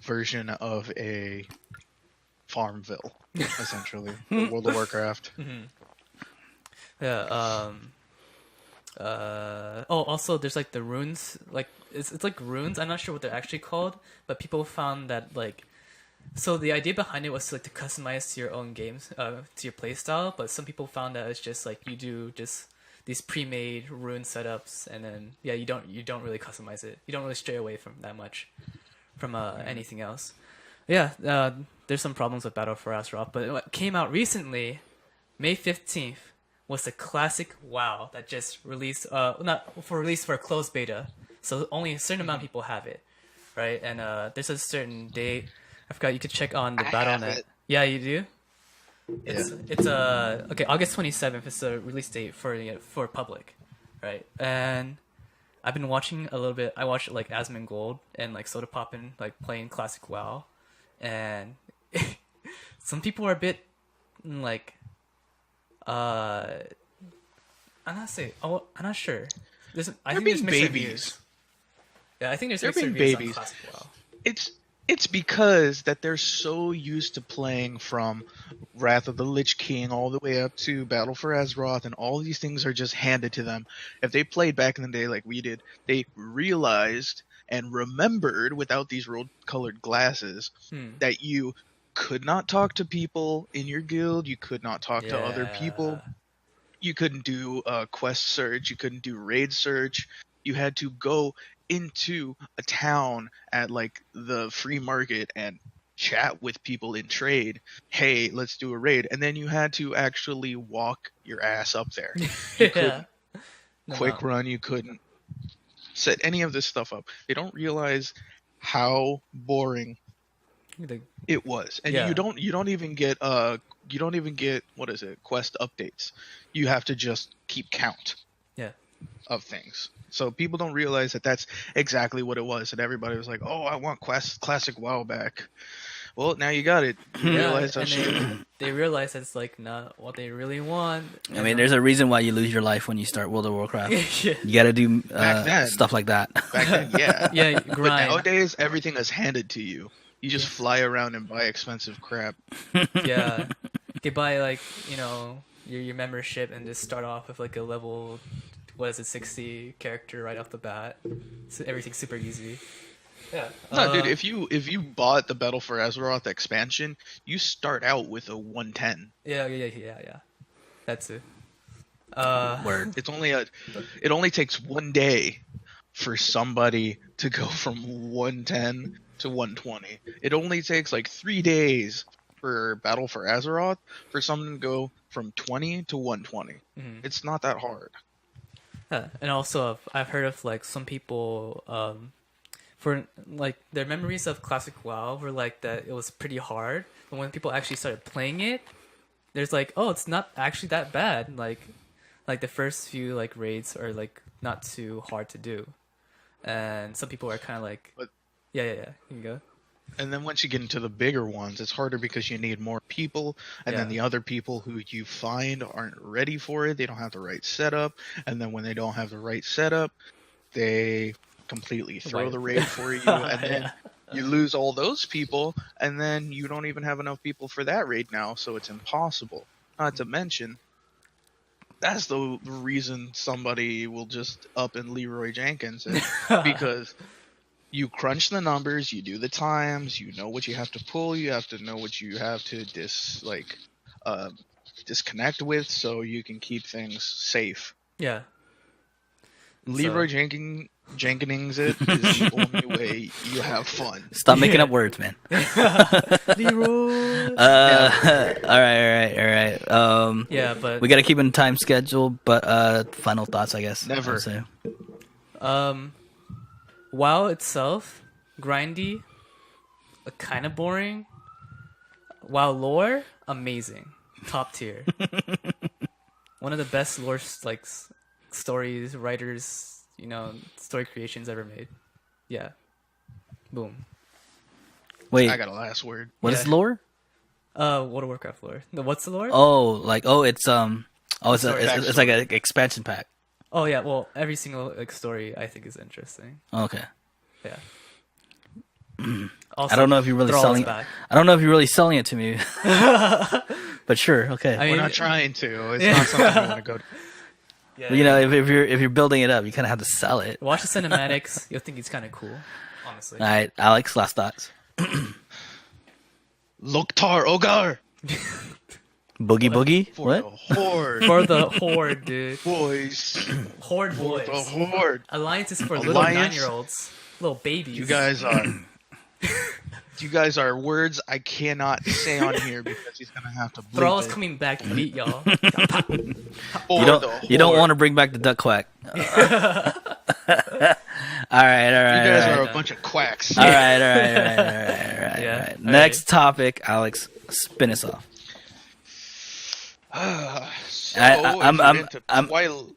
version of a Farmville, essentially, for World of Warcraft. yeah. Oh, also there's like the runes, like it's like runes. I'm not sure what they're actually called, but people found that like, so the idea behind it was to customize to your own games, to your playstyle. But some people found that it's just like you do just these pre-made rune setups, and then yeah, you don't really customize it. You don't really stray away from that much from anything else. Yeah, there's some problems with Battle for Azeroth, but what came out recently, May 15th. Was the classic WoW that just released, not for release for a closed beta, so only a certain amount of people have it, right? And there's a certain date. I forgot. You could check on the I Battle.net. have it. Yeah, you do. Yeah. It's okay. August 27th is the release date for public, right? And I've been watching a little bit. I watched like Asmongold and like Soda Poppin like playing classic WoW, and some people are a bit like. I'm not saying. Oh, I'm not sure. I They're think there's being mixed babies. reviews. Yeah, I think there's They're mixed being reviews babies. on classic WoW. It's because that they're so used to playing from Wrath of the Lich King all the way up to Battle for Azeroth, and all these things are just handed to them. If they played back in the day like we did, they realized and remembered without these rose-colored glasses that you could not talk to people in your guild, you could not talk to other people, you couldn't do a quest search, you couldn't do raid search, you had to go into a town at like the free market and chat with people in trade. Hey, let's do a raid. And then you had to actually walk your ass up there. You couldn't quick run, you couldn't set any of this stuff up. They don't realize how boring it was. And you don't even get what is it, quest updates. You have to just keep count of things. So people don't realize that that's exactly what it was. And everybody was like, oh, I want classic WoW back. Well, now you got it. You realize they realize it's like not what they really want. I mean, there's a reason why you lose your life when you start World of Warcraft. You got to do stuff like that. Back then, yeah. Yeah, grind. But nowadays, everything is handed to you. You just fly around and buy expensive crap. Yeah. You buy, like, you know, your membership and just start off with, like, a level, 60 character right off the bat. So everything's super easy. Yeah. No, dude, if you bought the Battle for Azeroth expansion, you start out with a 110. Yeah. That's it. Word. It only takes one day for somebody to go from 110 to 120. It only takes like 3 days for Battle for Azeroth for someone to go from 20 to 120. It's not that hard. Yeah. And also, I've heard of like some people, for like their memories of classic WoW were like that it was pretty hard, but when people actually started playing it, there's like, oh, it's not actually that bad. Like the first few like raids are like not too hard to do, and some people are kind of like, yeah, you can go. And then once you get into the bigger ones, it's harder because you need more people, and then the other people who you find aren't ready for it. They don't have the right setup, and then when they don't have the right setup, they completely throw the raid for you, and then you lose all those people, and then you don't even have enough people for that raid now, so it's impossible. Not to mention, that's the reason somebody will just up in Leroy Jenkins, because you crunch the numbers, you do the times, you know what you have to pull, you have to know what you have to disconnect with, so you can keep things safe. Yeah. Leroy Jenkins it is the only way you have fun. Stop making up words, man. Leroy. All right. Yeah, but we got to keep in time schedule. But final thoughts, I guess. Never. WoW itself, grindy, kind of boring. WoW lore, amazing, top tier. One of the best lore like stories, writers, you know, story creations ever made. Yeah. Boom. Wait. I got a last word. What is lore? World of Warcraft lore. What's the lore? It's it's like an expansion pack. Oh yeah, well, every single like story I think is interesting. Okay. Yeah. Also, I don't know if you're really selling. I don't know if you're really selling it to me. But sure, okay. We're not trying to. It's not something I want to go to. Yeah, but, you know, if you're building it up, you kind of have to sell it. Watch the cinematics. You'll think it's kind of cool, honestly. All right, Alex, last thoughts. Loktar Ogar. Boogie? For what? The horde. For the horde, dude. Boys. Horde boys. For the horde. Alliance is for little 9-year-olds, little babies. You guys are words I cannot say on here because he's gonna have to bleep Thrall's it. coming back to beat y'all. You don't want to bring back the duck quack. All right. You guys are a bunch of quacks. All right. Next topic, Alex, spin us off.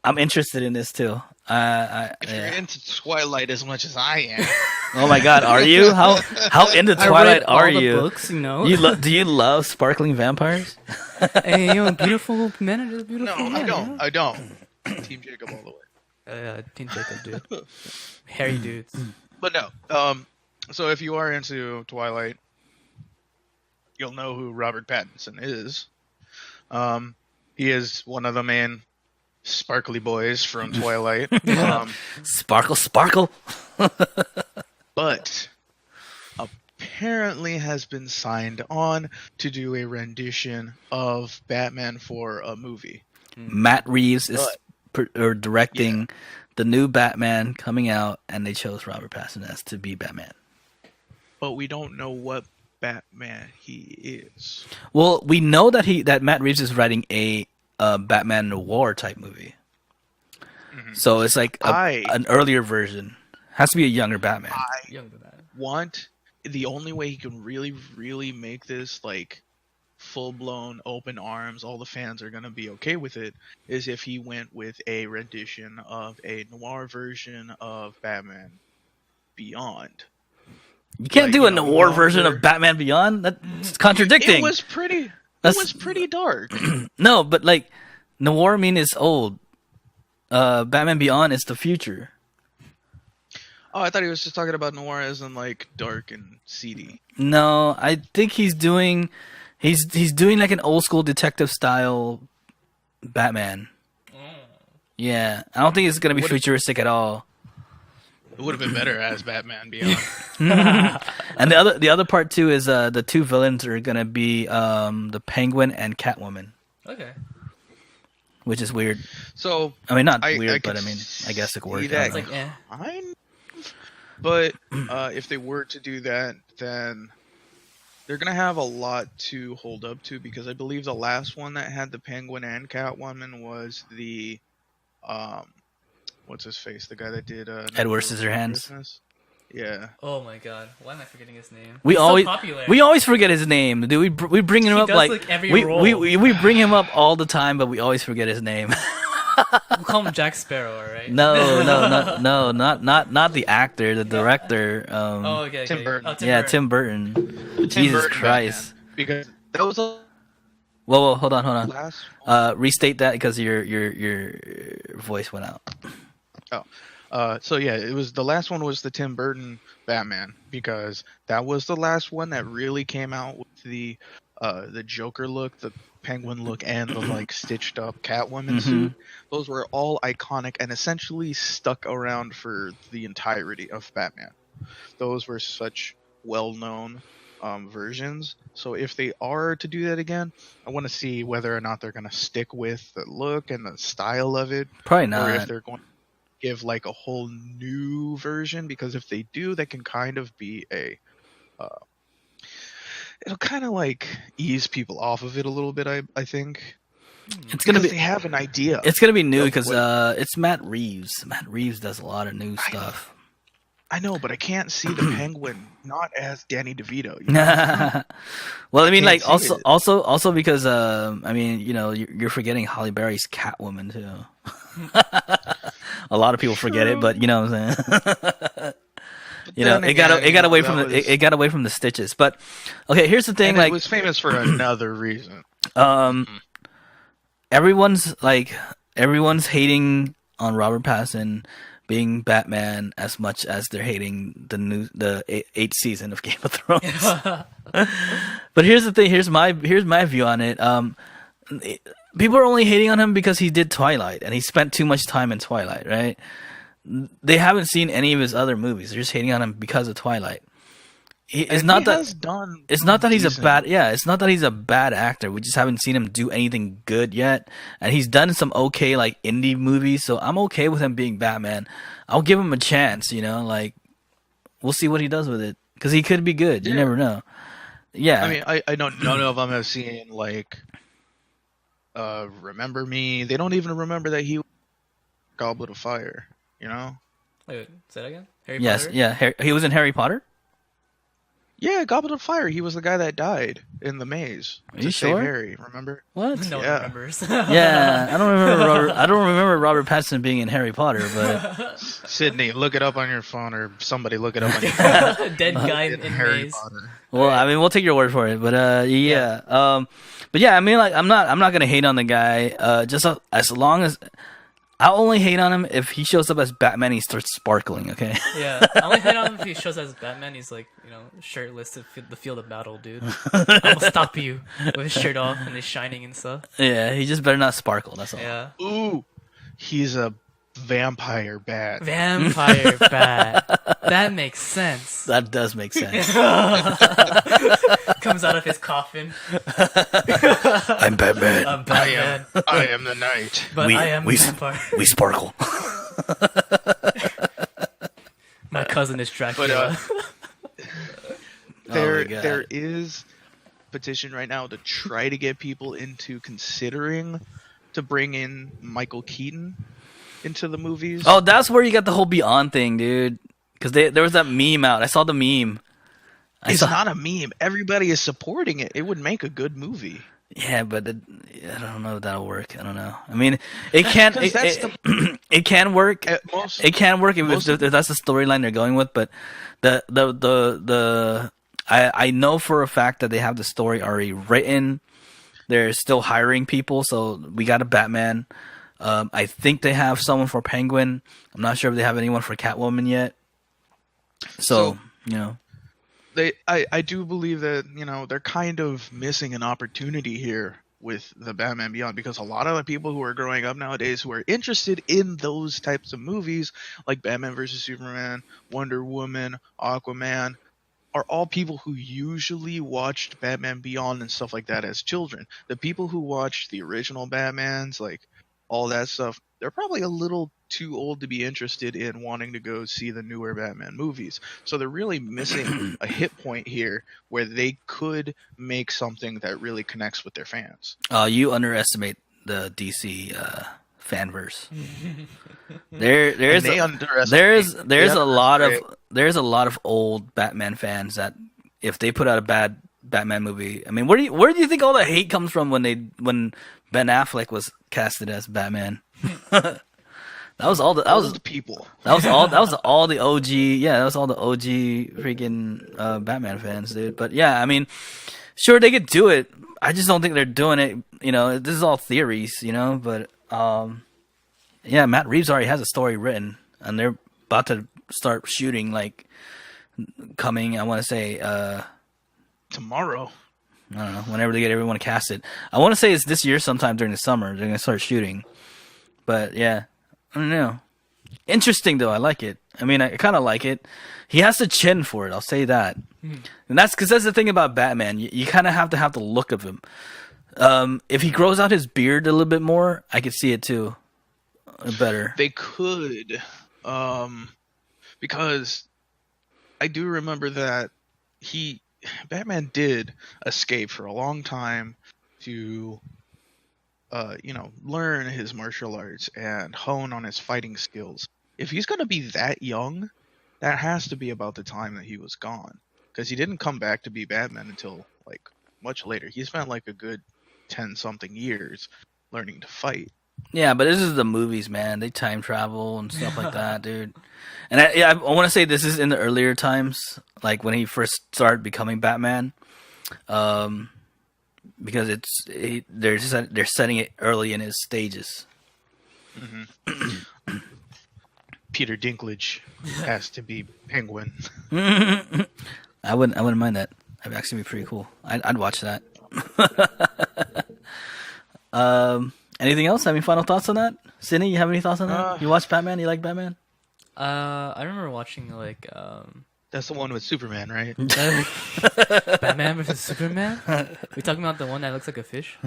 I'm interested in this too. If you're into Twilight as much as I am. Oh my God, are you? How into Twilight are you? Books, you know. Do you love sparkling vampires? Hey, you know, beautiful men are just beautiful. No, men, I don't. Team Jacob all the way. Team Jacob, dude. Hairy dudes. But no. So if you are into Twilight, you'll know who Robert Pattinson is. He is one of the main sparkly boys from Twilight. Sparkle. but apparently has been signed on to do a rendition of Batman for a movie. Matt Reeves is But directing the new Batman coming out, and they chose Robert Pattinson as to be Batman. but we don't know what Batman he is. Well, we know that Matt Reeves is writing a Batman noir type movie. So it's like an earlier version. Has to be a younger Batman. Younger than Want the only way he can really, really make this like full blown open arms, all the fans are gonna be okay with it, is if he went with a rendition of a noir version of Batman Beyond. You can't Like, do you a know, noir version longer- of Batman Beyond. That's contradicting. It was pretty. It That's- was pretty dark. No, but like noir mean is old. Batman Beyond is the future. Oh, I thought he was just talking about noir as in like dark and seedy. No, I think he's doing like an old school detective style Batman. Yeah, I don't think it's gonna be futuristic at all. It would have been better as Batman Beyond. And the other part too is the two villains are gonna be the Penguin and Catwoman, Okay. which is weird. So I mean, not I weird, can but I mean, I guess it could work. see that I don't It's know. like, kind of, but if they were to do that, then they're gonna have a lot to hold up to, because I believe the last one that had the Penguin and Catwoman was the what's his face, the guy that did Edward Nightmare Scissorhands. Before Christmas? Yeah. oh my god, why am I forgetting his name? We He's always so popular. we always forget his name, dude. We bring him He up does, like, like, every we, role. we bring him up all the time, but we always forget his name. We'll call him Jack Sparrow, right? No, not the actor, the director. Oh, okay. Tim okay. Burton. Oh, Tim yeah, Burton. Tim Burton. Tim Jesus Burton Christ! Batman, because that was the Whoa, hold on. last. Restate that because your voice went out. So yeah, it was the last one was the Tim Burton Batman, because that was the last one that really came out with the Joker look, the Penguin look, and the like stitched up Catwoman suit. Those were all iconic and essentially stuck around for the entirety of Batman. Those were such well-known versions. So if they are to do that again, I want to see whether or not they're going to stick with the look and the style of it, Probably or if not. they're going to give like a whole new version. Because if they do, that can kind of be a it'll kind of like ease people off of it a little bit, I think. It's gonna Because be they have an idea. it's gonna be new of because what- it's Matt Reeves. Matt Reeves does a lot of new stuff. I know, but I can't see the Penguin not as Danny DeVito. You know? Well, I mean, can't like see it. also because I mean, you know, you're forgetting Halle Berry's Catwoman too. A lot of people forget it, but you know what I'm saying. You know, then it got again, away that from was- it got away from the stitches. But okay, here's the thing: And like, it was famous for another reason. everyone's hating on Robert Pattinson being Batman as much as they're hating the eighth season of Game of Thrones. But here's the thing: here's my view on it. People are only hating on him because he did Twilight and he spent too much time in Twilight, right? They haven't seen any of his other movies. They're just hating on him because of Twilight. It's not that he's a bad it's not that he's a bad actor. We just haven't seen him do anything good yet. And he's done some okay like indie movies, so I'm okay with him being Batman. I'll give him a chance, you know, like we'll see what he does with it cuz he could be good. You never know. Yeah. I mean, I know none of them have seen like Remember Me. They don't even remember that he was Goblet of Fire, you know? Wait, say that again? Harry yes, Potter? yeah. He was in Harry Potter? Yeah, Goblet of Fire. He was the guy that died in the maze Are to you save sure? Harry, remember? What? No one Yeah. remembers. Yeah, I don't remember Robert Pattinson being in Harry Potter, but Sydney, look it up on your phone, or somebody look it up on your phone. Dead guy in Harry maze. Potter. well, I mean, we'll take your word for it. But yeah. But yeah, I mean, like, I'm not gonna hate on the guy. Just as long as I'll only hate on him if he shows up as Batman. He starts sparkling. Okay. Yeah, I only hate on him if he shows as Batman. He's like, you know, shirtless to the field of battle, dude. I will stop you with his shirt off and he's shining and stuff. Yeah, he just better not sparkle. That's all. Yeah. Ooh, he's a vampire bat. Vampire bat. That makes sense. That does make sense. Comes out of his coffin. I'm Batman. I'm Batman. I am the knight. But I am a vampire. We sparkle. My cousin is Dracula. There is petition right now to try to get people into considering to bring in Michael Keaton into the movies. Oh, that's where you got the whole Beyond thing, dude. Because there was that meme out. I saw the meme. It's not a meme. Everybody is supporting it. It would make a good movie. Yeah, but I don't know if that'll work. I don't know. I mean, it can. It can work. It can work if that's the storyline they're going with. But I know for a fact that they have the story already written. They're still hiring people, so we got a Batman. I think they have someone for Penguin. I'm not sure if they have anyone for Catwoman yet. So you know. I do believe that, you know, they're kind of missing an opportunity here with the Batman Beyond, because a lot of the people who are growing up nowadays who are interested in those types of movies like Batman vs Superman, Wonder Woman, Aquaman are all people who usually watched Batman Beyond and stuff like that as children. The people who watched the original Batmans, like all that stuff, they're probably a little too old to be interested in wanting to go see the newer Batman movies. So they're really missing a hit point here where they could make something that really connects with their fans. You underestimate the DC fanverse. There's a lot of old Batman fans that if they put out a bad Batman movie, I mean, where do you think all the hate comes from when Ben Affleck was casted as Batman? That was all the people. That was all the OG. Yeah, that was all the OG freaking Batman fans, dude. But yeah, I mean, sure they could do it. I just don't think they're doing it. You know, this is all theories, you know. But yeah, Matt Reeves already has a story written, and they're about to start shooting. Like coming, I want to say tomorrow. I don't know, whenever they get everyone casted. I want to say it's this year sometime during the summer. They're gonna start shooting. But yeah. I don't know. Interesting though. I like it. I mean, I kind of like it. He has the chin for it. I'll say that. And that's because that's the thing about Batman. You kind of have the look of him. If he grows out his beard a little bit more, I could see it too. Better. They could, because I do remember that Batman did escape for a long time to learn his martial arts and hone on his fighting skills. If he's going to be that young, that has to be about the time that he was gone. Because he didn't come back to be Batman until, like, much later. He spent, like, a good 10-something years learning to fight. Yeah, but this is the movies, man. They time travel and stuff like that, dude. And I want to say this is in the earlier times, like when he first started becoming Batman. Because they're setting it early in his stages. Mm-hmm. Peter Dinklage has to be Penguin. I wouldn't mind that. That'd actually be pretty cool. I'd watch that. Anything else? Any final thoughts on that? Sydney, you have any thoughts on that? You watch Batman? You like Batman? I remember watching like That's the one with Superman, right? Batman versus Superman? We talking about the one that looks like a fish?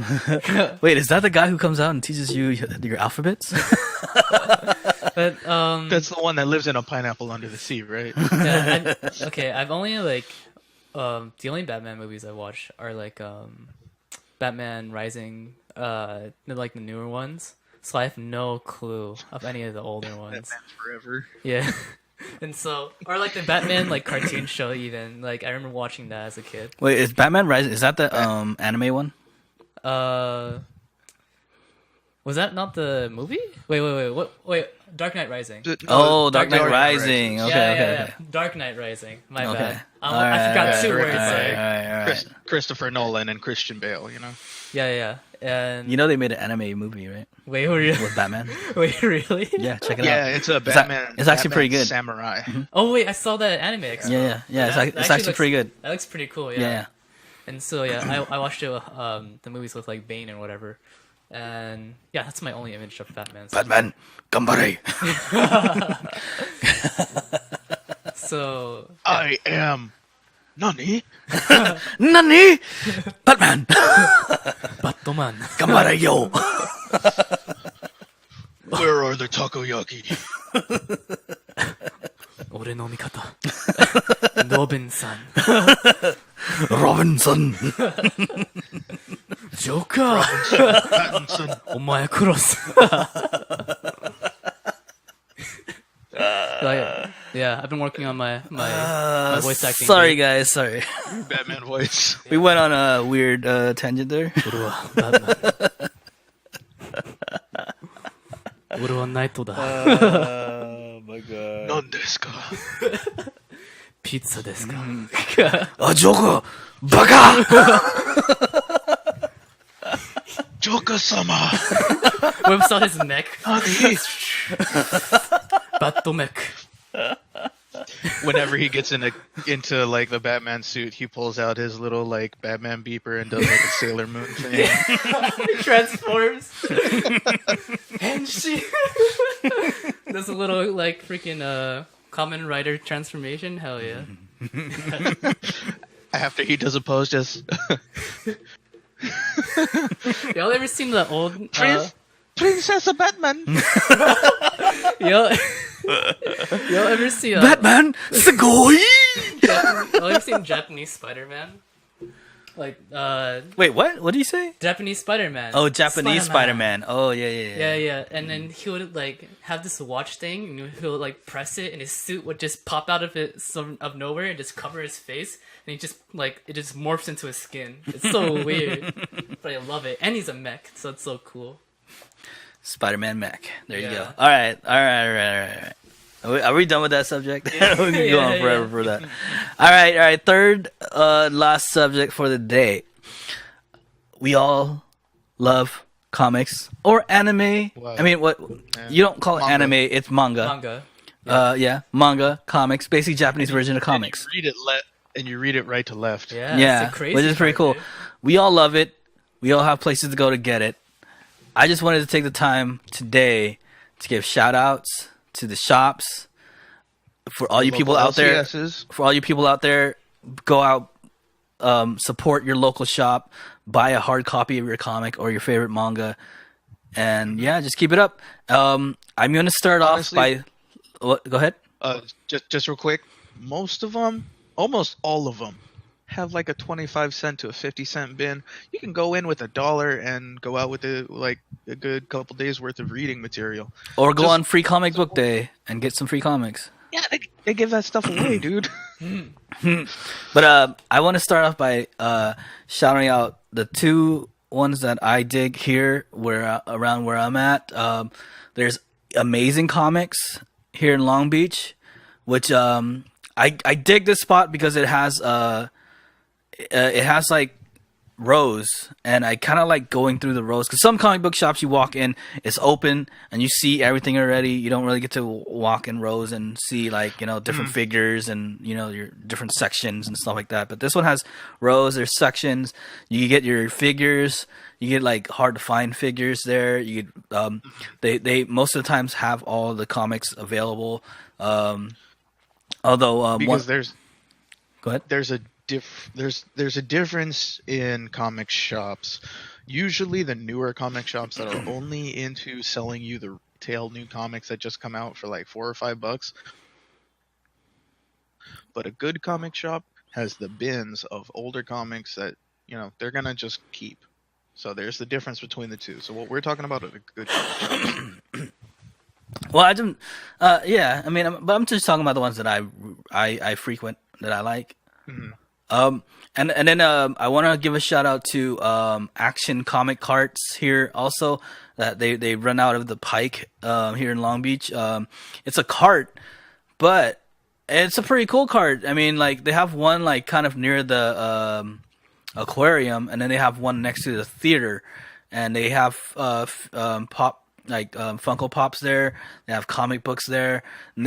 Wait, is that the guy who comes out and teaches you your alphabets? But that's the one that lives in a pineapple under the sea, right? Yeah, I've only like the only Batman movies I watch are like Batman Rising, like the newer ones. So I have no clue of any of the older ones. Batman Forever. Yeah. And so, or like the Batman like cartoon show even, like I remember watching that as a kid. Wait, is Batman Rising, is that the anime one? Was that not the movie? Wait, Dark Knight Rising. Dark Knight Rising. Okay. Dark Knight Rising. My Okay. bad. I forgot two words there. All right. Christopher Nolan and Christian Bale, you know? Yeah. And You know they made an anime movie, right? wait, really? With Batman. Wait, really? Yeah, check it out. Yeah, it's a Batman. It's actually Batman pretty good. Samurai. Mm-hmm. Oh wait, I saw that anime. Yeah. It's That actually pretty good. That looks pretty cool. Yeah. And so I watched it. The movies with like Bane and whatever. And yeah, that's my only image of Batman. Batman, gambare. So I am Nani? Nani? Batman, Batman. gambare yo. Where are the takoyaki? 俺の味方。ロビンさん。 Robinson. ジョーカー。 Pattinson. お前殺す。Yeah, I've been working on my voice acting. Sorry, guys. Sorry. Batman voice. We went on a weird tangent there. 俺はバットマン。俺はナイトだ。 Oh my god. 何ですか? ピッツァですか。 Ah, Joker, baka. Joker-sama. Whips out his neck. Nani? Batmech. Whenever he gets into like the Batman suit, he pulls out his little like Batman beeper and does like a Sailor Moon thing. He transforms. Henshi. There's a little like freaking Kamen Rider transformation. Hell yeah. After he does a pose, just Y'all ever seen the old Princess of Batman. y'all ever see Batman, sugoi. y'all ever seen Japanese Spider-Man? Like Wait, what? What do you say? Japanese Spider-Man. Oh, Japanese Spider-Man. Oh, yeah. Yeah, and then he would like have this watch thing, and he would like press it, and his suit would just pop out of it of nowhere and just cover his face, and he just like it just morphs into his skin. It's so weird, but I love it, and he's a mech, so it's so cool. Spider-Man mech. There you go. Yeah. All right. Are we done with that subject? We can go on forever for that. All right. Third, last subject for the day. We all love comics or anime. Wow. I mean, what you don't call it Manga. anime? It's manga. Manga. Manga, comics, basically Japanese version of comics. You read it right to left. Yeah, it's a crazy which is pretty cool. part, dude. We all love it. We all have places to go to get it. I just wanted to take the time today to give shout outs to the shops. For all you people out there, go out, support your local shop, buy a hard copy of your comic or your favorite manga, and yeah, just keep it up. I'm going to start off by what? Go ahead. Just real quick. Most of them, almost all of them, have like a 25-cent to a 50-cent bin. You can go in with $1 and go out with like a good couple days worth of reading material. Or go on Free Comic Book Day and get some free comics. Yeah, they give that stuff away, dude. But I want to start off by shouting out the two ones that I dig here around where I'm at. There's Amazing Comics here in Long Beach, which I dig this spot because it has like rows, and I kind of like going through the rows because some comic book shops you walk in, it's open and you see everything already. You don't really get to walk in rows and see like different figures and your different sections and stuff like that. But this one has rows. There's sections. You get your figures. You get like hard to find figures there. You get, they most of the times have all the comics available. Although Because go ahead. there's a difference in comic shops. Usually the newer comic shops that are only into selling you the retail new comics that just come out for like $4 or $5. But a good comic shop has the bins of older comics that they're gonna just keep. So there's the difference between the two. So what we're talking about are the good comic shops. Well, I don't. Yeah, I mean, but I'm just talking about the ones that I frequent that I like. Mm-hmm. And then I want to give a shout out to Action Comic Carts here also. That they run out of the Pike here in Long Beach. It's a cart, but it's a pretty cool cart. I mean, like they have one like kind of near the aquarium, and then they have one next to the theater, and they have Funko Pops there. They have comic books there, and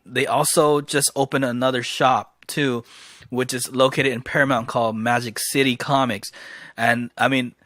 they also just opened another shop too, which is located in Paramount called Magic City Comics. And I mean,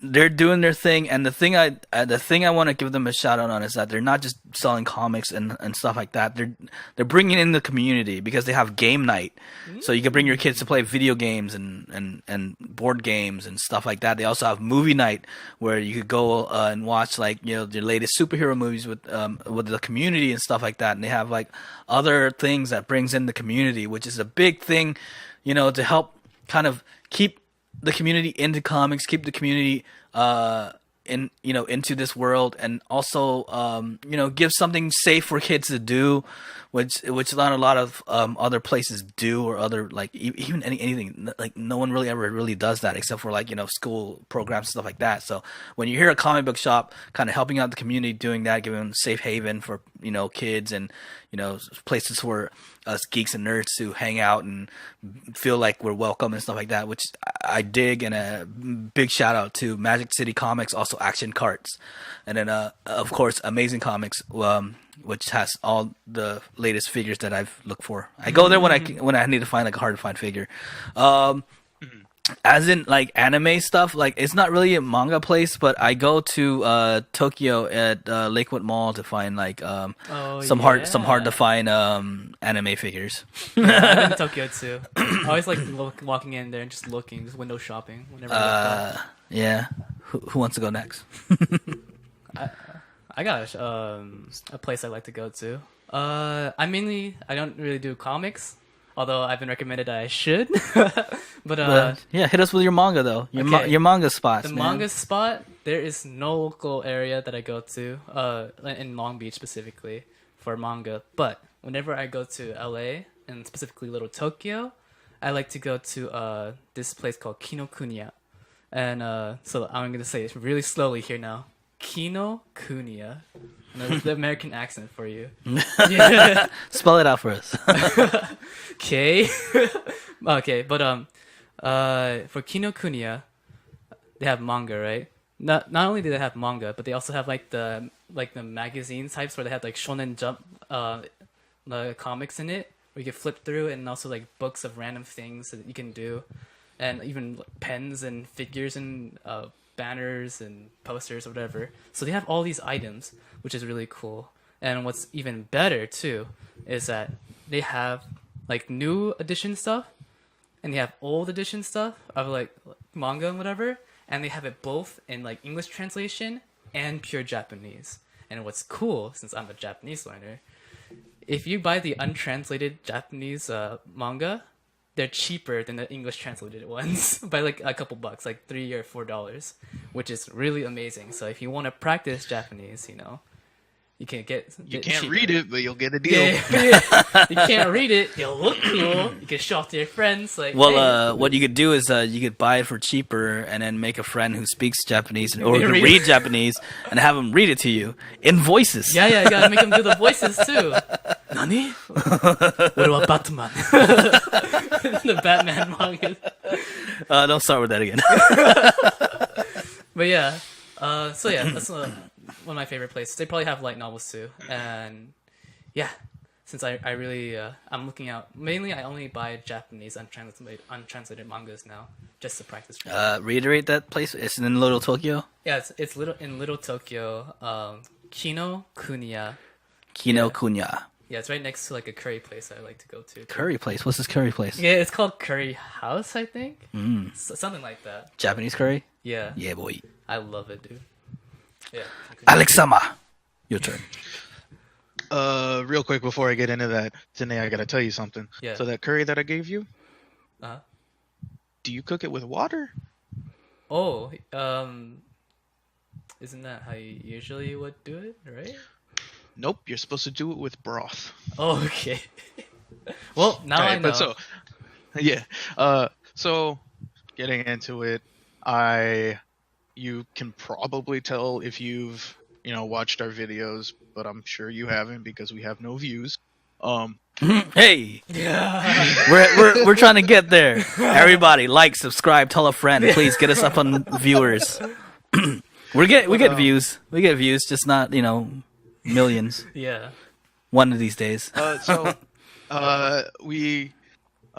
they're doing their thing, and the thing I want to give them a shout out on is that they're not just selling comics and stuff like that. They're bringing in the community because they have game night, so you can bring your kids to play video games and board games and stuff like that. They also have movie night where you could go and watch like the latest superhero movies with the community and stuff like that. And they have like other things that brings in the community, which is a big thing, to help kind of keep the community into comics, keep the community into this world, and also give something safe for kids to do, which not a lot of other places do, or other like even anything like no one really ever really does that except for like school programs and stuff like that. So when you hear a comic book shop kind of helping out the community doing that, giving them a safe haven for kids and places for us geeks and nerds to hang out and feel like we're welcome and stuff like that, which I dig. And a big shout out to Magic City Comics, also Action Carts, and then of course Amazing Comics, which has all the latest figures that I've looked for. I go there when I need to find like a hard to find figure. As in like anime stuff, like it's not really a manga place, but I go to Tokyo at Lakewood Mall to find like some hard to find anime figures. Yeah, I'm in Tokyo too. I always like walking in there and just looking, just window shopping whenever I Yeah. Who wants to go next? I got a place I like to go to. I don't really do comics, although I've been recommended that I should. But yeah, hit us with your manga though. Your manga spots. The man. manga spot, there is no local area that I go to, in Long Beach specifically for manga. But whenever I go to LA and specifically Little Tokyo, I like to go to this place called Kinokuniya. And so I'm gonna say it really slowly here now. Kinokuniya. The American accent for you. Yeah. Spell it out for us. Okay. Okay, but for Kinokuniya, they have manga, right? Not only do they have manga, but they also have like the magazine types where they have like Shonen Jump the comics in it, where you can flip through, and also like books of random things that you can do, and even pens and figures and banners and posters or whatever. So they have all these items, which is really cool. And what's even better too is that they have like new edition stuff, and they have old edition stuff of like manga and whatever, and they have it both in like English translation and pure Japanese. And what's cool, since I'm a Japanese learner, if you buy the untranslated Japanese manga, they're cheaper than the English translated ones by like a couple bucks, like $3 or $4, which is really amazing. So if you want to practice Japanese, you can You can't cheaper. read it, but you'll get a deal. Yeah. You can't read it. It'll look cool. You can show off to your friends. Like, Well, hey. what you could do is you could buy it for cheaper and then make a friend who speaks Japanese or Yeah, can read read it. Japanese and have him read it to you in voices. Yeah, you gotta make them do the voices too. Nani? What about Batman? The Batman manga. Don't start with that again. But yeah, so yeah, that's one of my favorite places. They probably have light novels too, and yeah, since I really I'm looking out. Mainly, I only buy Japanese untranslated mangas now, just to practice. Reiterate that place. It's in Little Tokyo. Yeah, it's Little Tokyo, Kinokuniya. Kinokuniya. Yeah, it's right next to like a curry place I like to go to. Curry place. What's this curry place? Yeah, it's called Curry House, I think. Something like that. Japanese curry. Yeah. Yeah, boy. I love it, dude. Yeah. Alex-sama, your turn. Real quick before I get into that, Tanae, I gotta tell you something. Yeah. So that curry that I gave you, Uh-huh. do you cook it with water? Oh, isn't that how you usually would do it, right? Nope, you're supposed to do it with broth. Oh, okay. Well, now I know. But so, yeah. So getting into it, you can probably tell if you've watched our videos, but I'm sure you haven't because we have no views. Hey, Yeah. we're trying to get there. Everybody, like, subscribe, tell a friend. Please get us up on viewers. we get views. We get views, just not millions. Yeah. One of these days.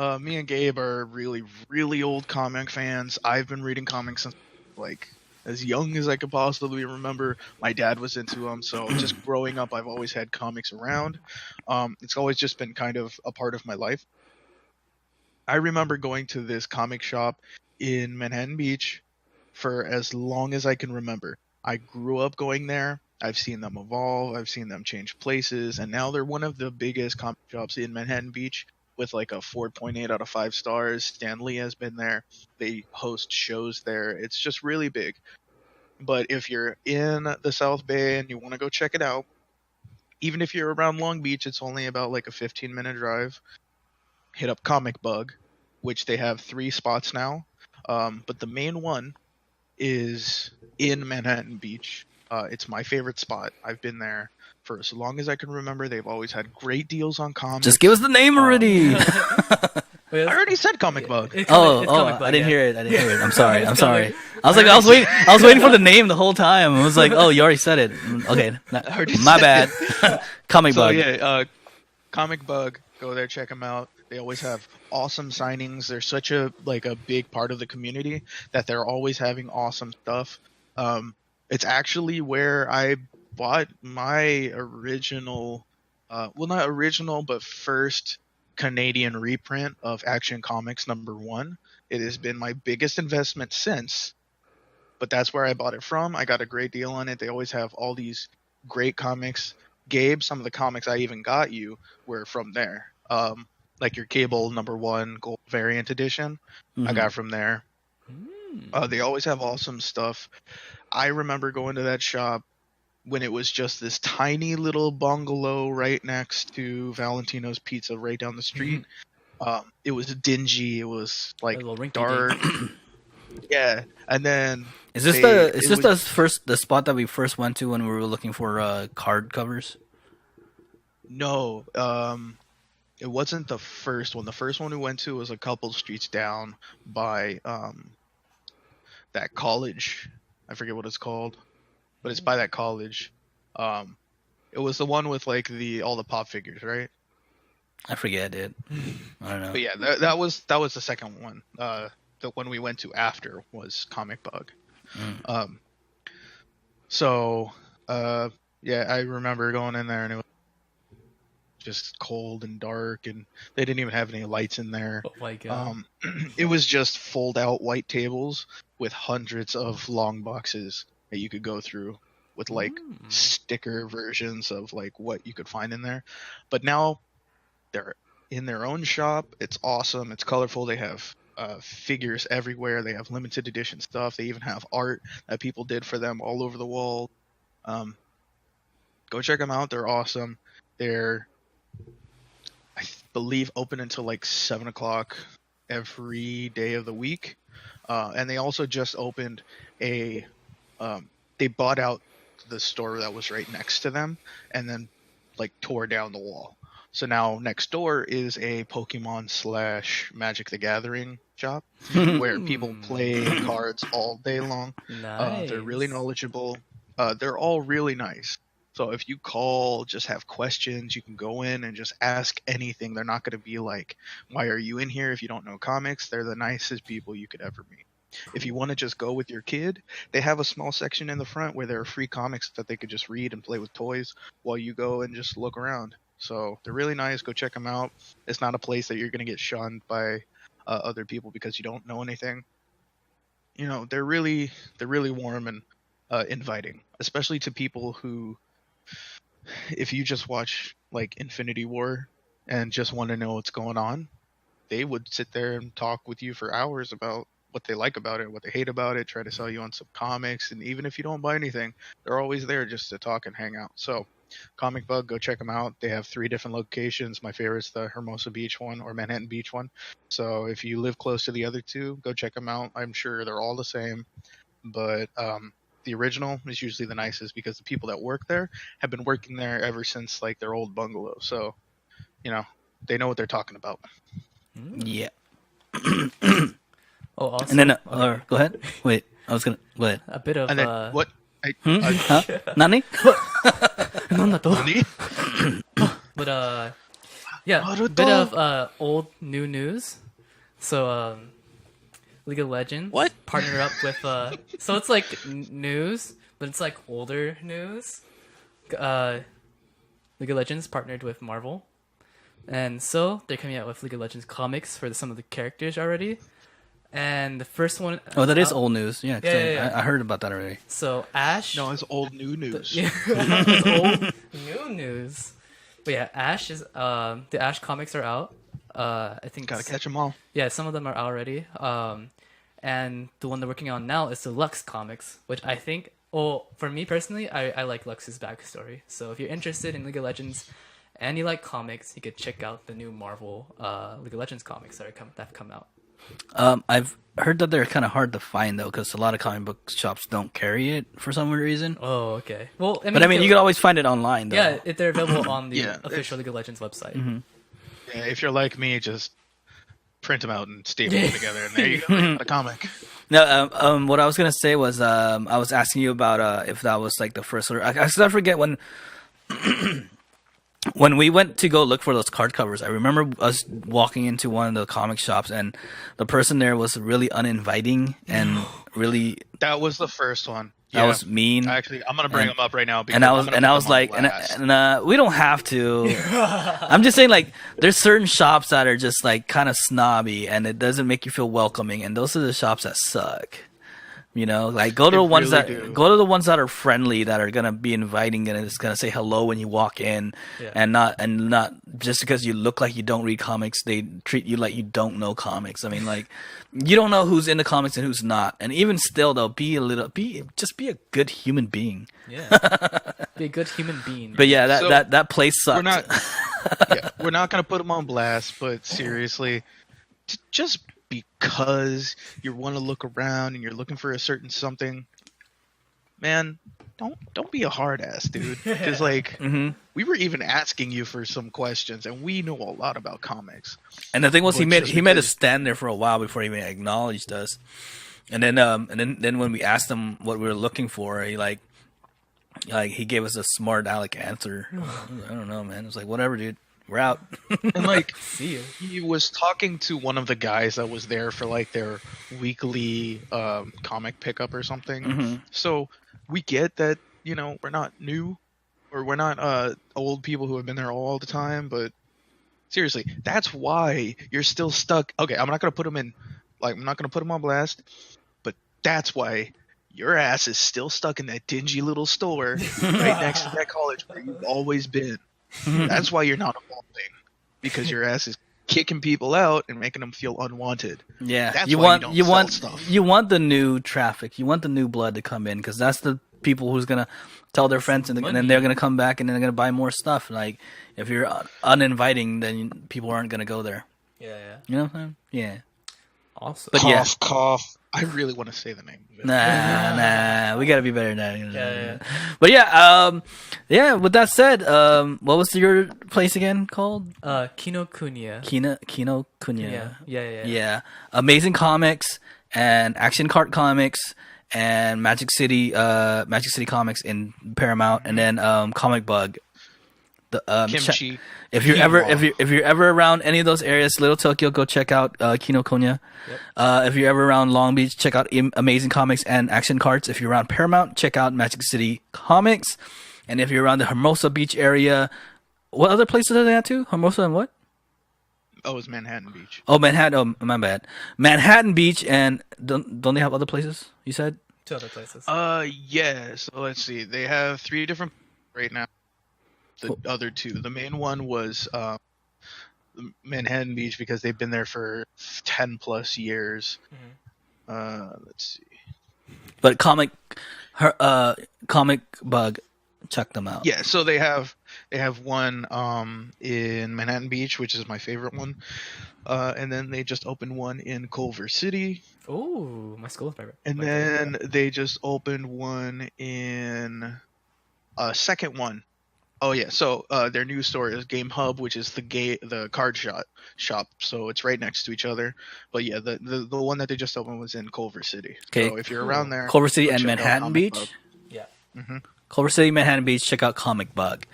Me and Gabe are really, really old comic fans. I've been reading comics since like as young as I could possibly remember. My dad was into them, so just growing up, I've always had comics around. It's always just been kind of a part of my life. I remember going to this comic shop in Manhattan Beach for as long as I can remember. I grew up going there. I've seen them evolve. I've seen them change places, and now they're one of the biggest comic shops in Manhattan Beach with like a 4.8 out of 5 stars. Stan Lee has been there. They host shows there. It's just really big. But if you're in the South Bay and you want to go check it out, even if you're around Long Beach, it's only about like a 15-minute drive. Hit up Comic Bug, which they have 3 spots now. But the main one is in Manhattan Beach. It's my favorite spot. I've been there for as long as I can remember. They've always had great deals on comics. Just give us the name already. I already said Comic Bug. It's Oh, Comic Bug, I didn't yeah. hear it. I didn't hear it. I'm sorry. I'm It's sorry. coming. I was waiting for the name the whole time. I was like, oh, you already said it. Okay, already my said bad. Comic So Bug. yeah, Comic Bug. Go there, check them out. They always have awesome signings. They're such a big part of the community that they're always having awesome stuff. It's actually where I bought my original, well, not original, but first Canadian reprint of Action Comics #1. It has been my biggest investment since, but that's where I bought it from. I got a great deal on it. They always have all these great comics. Gabe, some of the comics I even got you were from there. Like your Cable #1 Gold Variant Edition, I got from there. They always have awesome stuff. I remember going to that shop when it was just this tiny little bungalow right next to Valentino's Pizza right down the street. It was dingy. It was like A little rinky-dink. dark. Yeah, and then Is this the spot that we first went to when we were looking for card covers? no, it wasn't the first one. The first one we went to was a couple streets down by that college. I forget what it's called, but it's by that college. It was the one with like all the pop figures, right? I forget, dude. I don't know. But yeah, that was the second one. The one we went to after was Comic Bug. So yeah, I remember going in there and it was just cold and dark, and they didn't even have any lights in there. Oh my god. It was just fold out white tables with hundreds of long boxes that you could go through with like sticker versions of like what you could find in there. But now they're in their own shop. It's awesome. It's colorful. They have figures everywhere. They have limited edition stuff. They even have art that people did for them all over the wall. Go check them out. They're awesome. They're, I believe, open until like 7 o'clock every day of the week. And they also just opened they bought out the store that was right next to them and then like tore down the wall. So now next door is a Pokemon / Magic the Gathering shop where people play cards all day long. Nice. They're really knowledgeable. They're all really nice. So if you call, just have questions, you can go in and just ask anything. They're not going to be like, why are you in here if you don't know comics? They're the nicest people you could ever meet. If you want to just go with your kid, they have a small section in the front where there are free comics that they could just read and play with toys while you go and just look around. So they're really nice. Go check them out. It's not a place that you're going to get shunned by other people because you don't know anything. You know, they're really warm and inviting, especially to people who, if you just watch like Infinity War and just want to know what's going on, they would sit there and talk with you for hours about what they like about it, what they hate about it, try to sell you on some comics. And even if you don't buy anything, they're always there just to talk and hang out. So Comic Bug, go check them out. They have 3 different locations. My favorite's the Hermosa Beach one or Manhattan Beach one. So if you live close to the other 2, go check them out. I'm sure they're all the same, but the original is usually the nicest because the people that work there have been working there ever since like their old bungalow. So, you know, they know what they're talking about. Yeah. Oh, also, And then, go ahead. Wait, I was gonna go ahead. a bit of And then what? Huh? Nani? But yeah, a bit of old new news. So League of Legends What? partnered up with so it's like news, but it's like older news. League of Legends partnered with Marvel, and so they're coming out with League of Legends comics for some of the characters already. And the first one, Oh, that is old news. Yeah, 'cause Yeah. I heard about that already. So Ash, No, it's old new news. yeah, it's old new news. But yeah, Ash is the Ash comics are out. I think Gotta catch them all. yeah, some of them are out already. And the one they're working on now is the Lux comics, which I think. Well, for me personally, I like Lux's backstory. So if you're interested in League of Legends and you like comics, you could check out the new Marvel League of Legends comics that have come out. I've heard that they're kind of hard to find though, because a lot of comic book shops don't carry it for some weird reason. Oh, okay. Well, But I mean, you can always find it online though. yeah, they're available on the Yeah, official League of Legends website. Yeah, if you're like me, just print them out and staple them together, and there you go. You got a comic. No, what I was gonna say was, I was asking you about if that was like the first. I forget when. When we went to go look for those card covers, I remember us walking into one of the comic shops, and the person there was really uninviting and really That was the first one. that was mean. Actually, I'm gonna bring them up right now. Because And I I'm was gonna put them on like, blast. we don't have to. I'm just saying, like, there's certain shops that are just like kind of snobby, and it doesn't make you feel welcoming, and those are the shops that suck. You know, like go to They the ones really that do. go to the ones that are friendly, that are gonna be inviting, and it's gonna say hello when you walk in, Yeah. and not just because you look like you don't read comics, they treat you like you don't know comics. I mean, like, you don't know who's into comics and who's not, and even still, though, be a good human being. Yeah, be a good human being. But yeah, So, that place sucks. We're not gonna put them on blast, but seriously, just because you want to look around and you're looking for a certain something, man, don't be a hard ass, dude. Because like we were even asking you for some questions, and we know a lot about comics. And the thing was, he But made just us because- stand there for a while before he even acknowledged us. And then when we asked him what we were looking for, he like he gave us a smart aleck answer. I don't know, man. It was like, whatever, dude. We're out. And like See you. he was talking to one of the guys that was there for like their weekly comic pickup or something. So we get that, you know, we're not new, or we're not old people who have been there all the time, but seriously, that's why you're still stuck. Okay, I'm not gonna put them on blast, but that's why your ass is still stuck in that dingy little store right next to that college where you've always been. That's why you're not evolving, because your ass is kicking people out and making them feel unwanted. Yeah, That's you why want you don't sell stuff. you want the new traffic. You want the new blood to come in, because that's the people who's gonna tell their friends, and then they're gonna come back and then they're gonna buy more stuff. Like, if you're uninviting, then people aren't gonna go there. Yeah. You know what I'm saying? Yeah. Awesome. But Cough, cough. I really want to say the name of it. Nah, we gotta be better than that. Yeah. But yeah. With that said, what was your place again called? Kinokuniya. Kinokuniya. Yeah. Amazing Comics and Action Cart Comics and Magic City Comics in Paramount, and then Comic Bug. Kimchi. If you're ever around any of those areas, Little Tokyo, go check out Kinokuniya. If you're ever around Long Beach, check out Amazing Comics and Action Carts. If you're around Paramount, check out Magic City Comics. And if you're around the Hermosa Beach area, what other places are they at too? Hermosa and what? Oh, it's Manhattan Beach. Oh, Manhattan. Oh, my bad. Manhattan Beach, and don't they have other places? You said? 2 other places. Yeah. So let's see. They have 3 different right now. The other 2. The main one was Manhattan Beach, because they've been there for 10 plus years. Let's see. But Comic Bug, check them out. Yeah, so they have one in Manhattan Beach, which is my favorite one, and then they just opened one in Culver City, Ooh, my school favorite. and My then favorite. they just opened one in a second one. Oh yeah, so their new store is Game Hub, which is the card shop. So it's right next to each other. But yeah, the one that they just opened was in Culver City. Okay. So if you're around there, Culver City go and check out Manhattan Comic Beach. Bug. Yeah. Culver City, Manhattan Beach. Check out Comic Bug.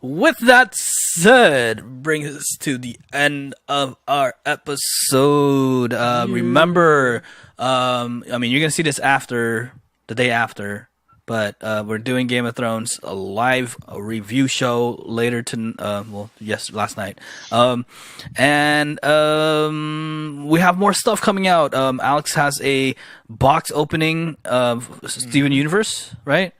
With that said, brings us to the end of our episode. Remember, I mean, you're gonna see this after the day after, but we're doing Game of Thrones a live review show later to last night, and we have more stuff coming out. Alex has a box opening of Steven Universe, right?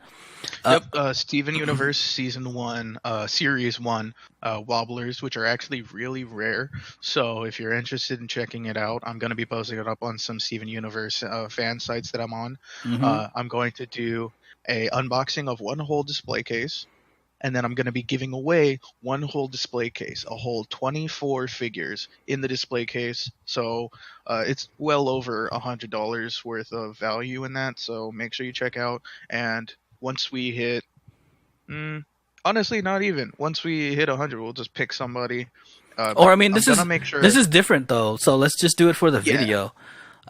Steven Universe Season 1, Series 1, Wobblers, which are actually really rare. So if you're interested in checking it out, I'm going to be posting it up on some Steven Universe fan sites that I'm on. I'm going to do a unboxing of one whole display case, and then I'm going to be giving away one whole display case, a whole 24 figures in the display case. So it's well over $100 worth of value in that. So make sure you check out. And once we hit, honestly, not even. Once we hit 100, we'll just pick somebody. Or I mean, this is different though. So let's just do it for the video.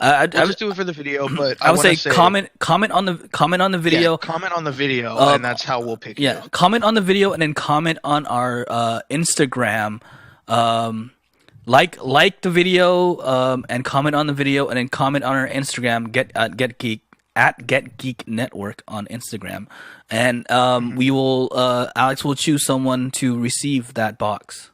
We'll just do it for the video, but I would say comment on the video. Yeah, comment on the video, and that's how we'll pick. Yeah, you. Comment on the video, and then comment on our Instagram. Like the video, and comment on the video, and then comment on our Instagram. Get Geek at GetGeekNetwork on Instagram, and we will. Alex will choose someone to receive that box.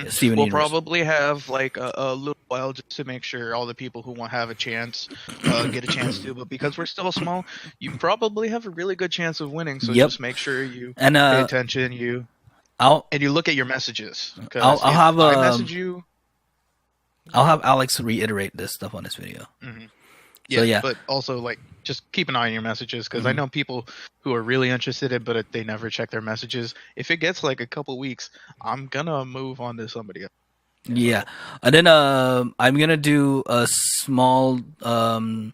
Steven we'll Universe. Probably have like a little while just to make sure all the people who won't have a chance get a chance to. But because we're still small, you probably have a really good chance of winning. So just make sure you pay attention. You look at your messages. I'll have I message you. I'll have Alex reiterate this stuff on this video. Mm-hmm. Yeah, but also like just keep an eye on your messages because I know people who are really interested in, but they never check their messages. If it gets like a couple weeks, I'm gonna move on to somebody else. Yeah, and then I'm gonna do a small toy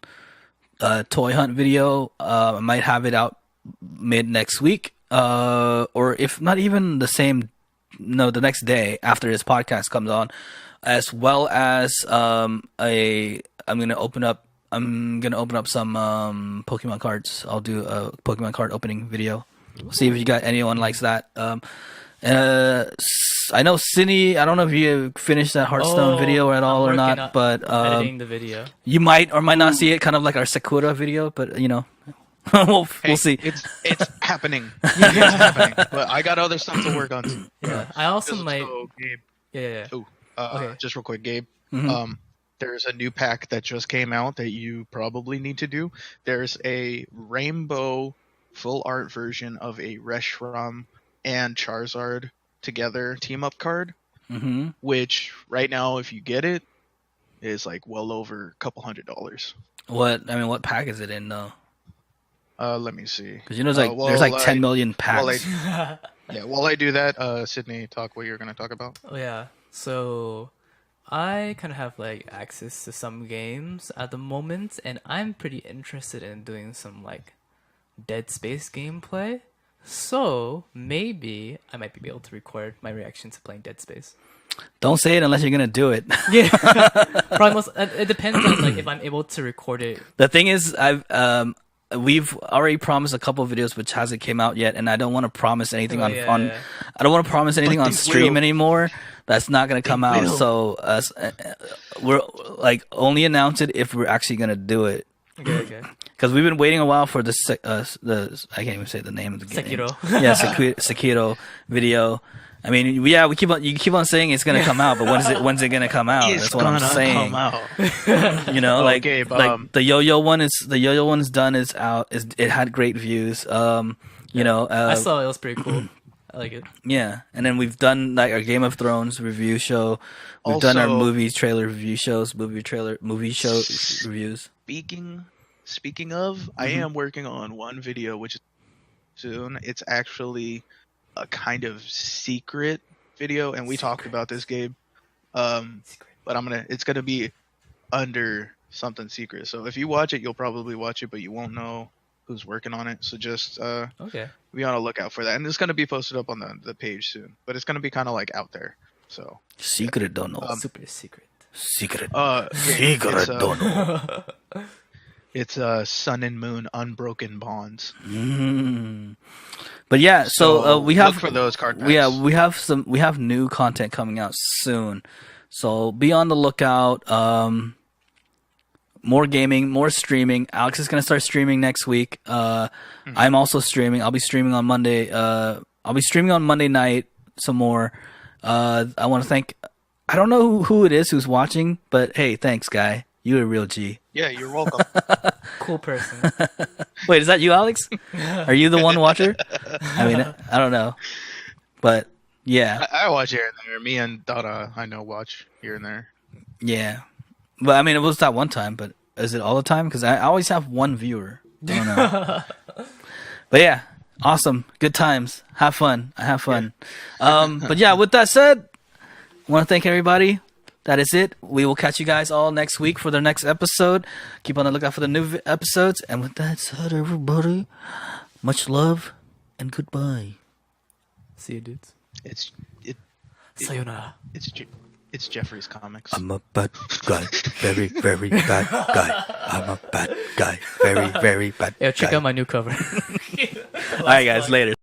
hunt video. I might have it out mid next week, or if not even the next day after this podcast comes on, as well as I'm gonna open up some Pokemon cards. I'll do a Pokemon card opening video. See if you got anyone likes that. I know Cindy. I don't know if you finished that Hearthstone video at all or not, but editing the video. You might or might not see it. Kind of like our Sakura video, but we'll see. It's happening. It's happening. But I got other stuff to work on too. Yeah, I also might. Gabe. Yeah. Okay. Just real quick, Gabe. Mm-hmm. There's a new pack that just came out that you probably need to do. There's a rainbow full art version of a Reshiram and Charizard together team up card, which right now, if you get it, is like well over a couple $100. What pack is it in though? Let me see. Because there's like 10 million packs. While I do that, Sydney, talk what you're going to talk about. Oh yeah, so I kind of have like access to some games at the moment, and I'm pretty interested in doing some like Dead Space gameplay. So maybe I might be able to record my reaction to playing Dead Space. Don't say it unless you're gonna do it. Yeah, probably it depends on like if I'm able to record it. The thing is, we've already promised a couple of videos which hasn't came out yet, and I don't want to promise anything I don't want to promise anything on stream anymore. That's not gonna come out. So we're like only announce it if we're actually gonna do it. Okay. Because we've been waiting a while for the I can't even say the name of the game. Sekiro. Yeah, Sekiro video. I mean, you keep on saying it's gonna come out, but when's it gonna come out? That's what I'm saying. Like Gabe, like the yo-yo one's done, is out. It had great views. I saw it was pretty cool. I like it. Yeah, and then we've done like our Game of Thrones review show. We've done our movie trailer review shows, movie show reviews. Speaking of, I am working on one video which is soon. It's actually a kind of secret video, and we talked about this, Gabe. But it's gonna be under something secret. So if you watch it, you'll probably watch it, but you won't know who's working on it. So just be on a lookout for that, and it's gonna be posted up on the page soon. But it's gonna be kind of like out there. So secret, don't know. Super secret. Secret. Secret, don't know. It's Sun and Moon Unbroken Bonds. But yeah, so we have look for those card packs. Yeah, we have new content coming out soon. So be on the lookout. More gaming, more streaming. Alex is gonna start streaming next week. I'm also streaming. I'll be streaming on Monday. I'll be streaming on Monday night some more. I want to thank. I don't know who it is who's watching, but hey, thanks, guy. You're a real G. Yeah, you're welcome. Cool person. Wait, is that you, Alex? Are you the one watcher? I mean, I don't know, but yeah, I watch here and there. Me and Dara, I know, watch here and there. yeah. But I mean, it was that one time. But is it all the time? Because I always have one viewer. I don't know. But yeah, awesome, good times. Have fun. I have fun. But yeah, with that said, I want to thank everybody. That is it. We will catch you guys all next week for the next episode. Keep on the lookout for the new episodes. And with that said, everybody, much love and goodbye. See you, dudes. Sayonara. It's Jeffrey's comics. I'm a bad guy. Very, very bad guy. I'm a bad guy. Very, very bad Yeah, check guy. out my new cover. All right, guys. Later.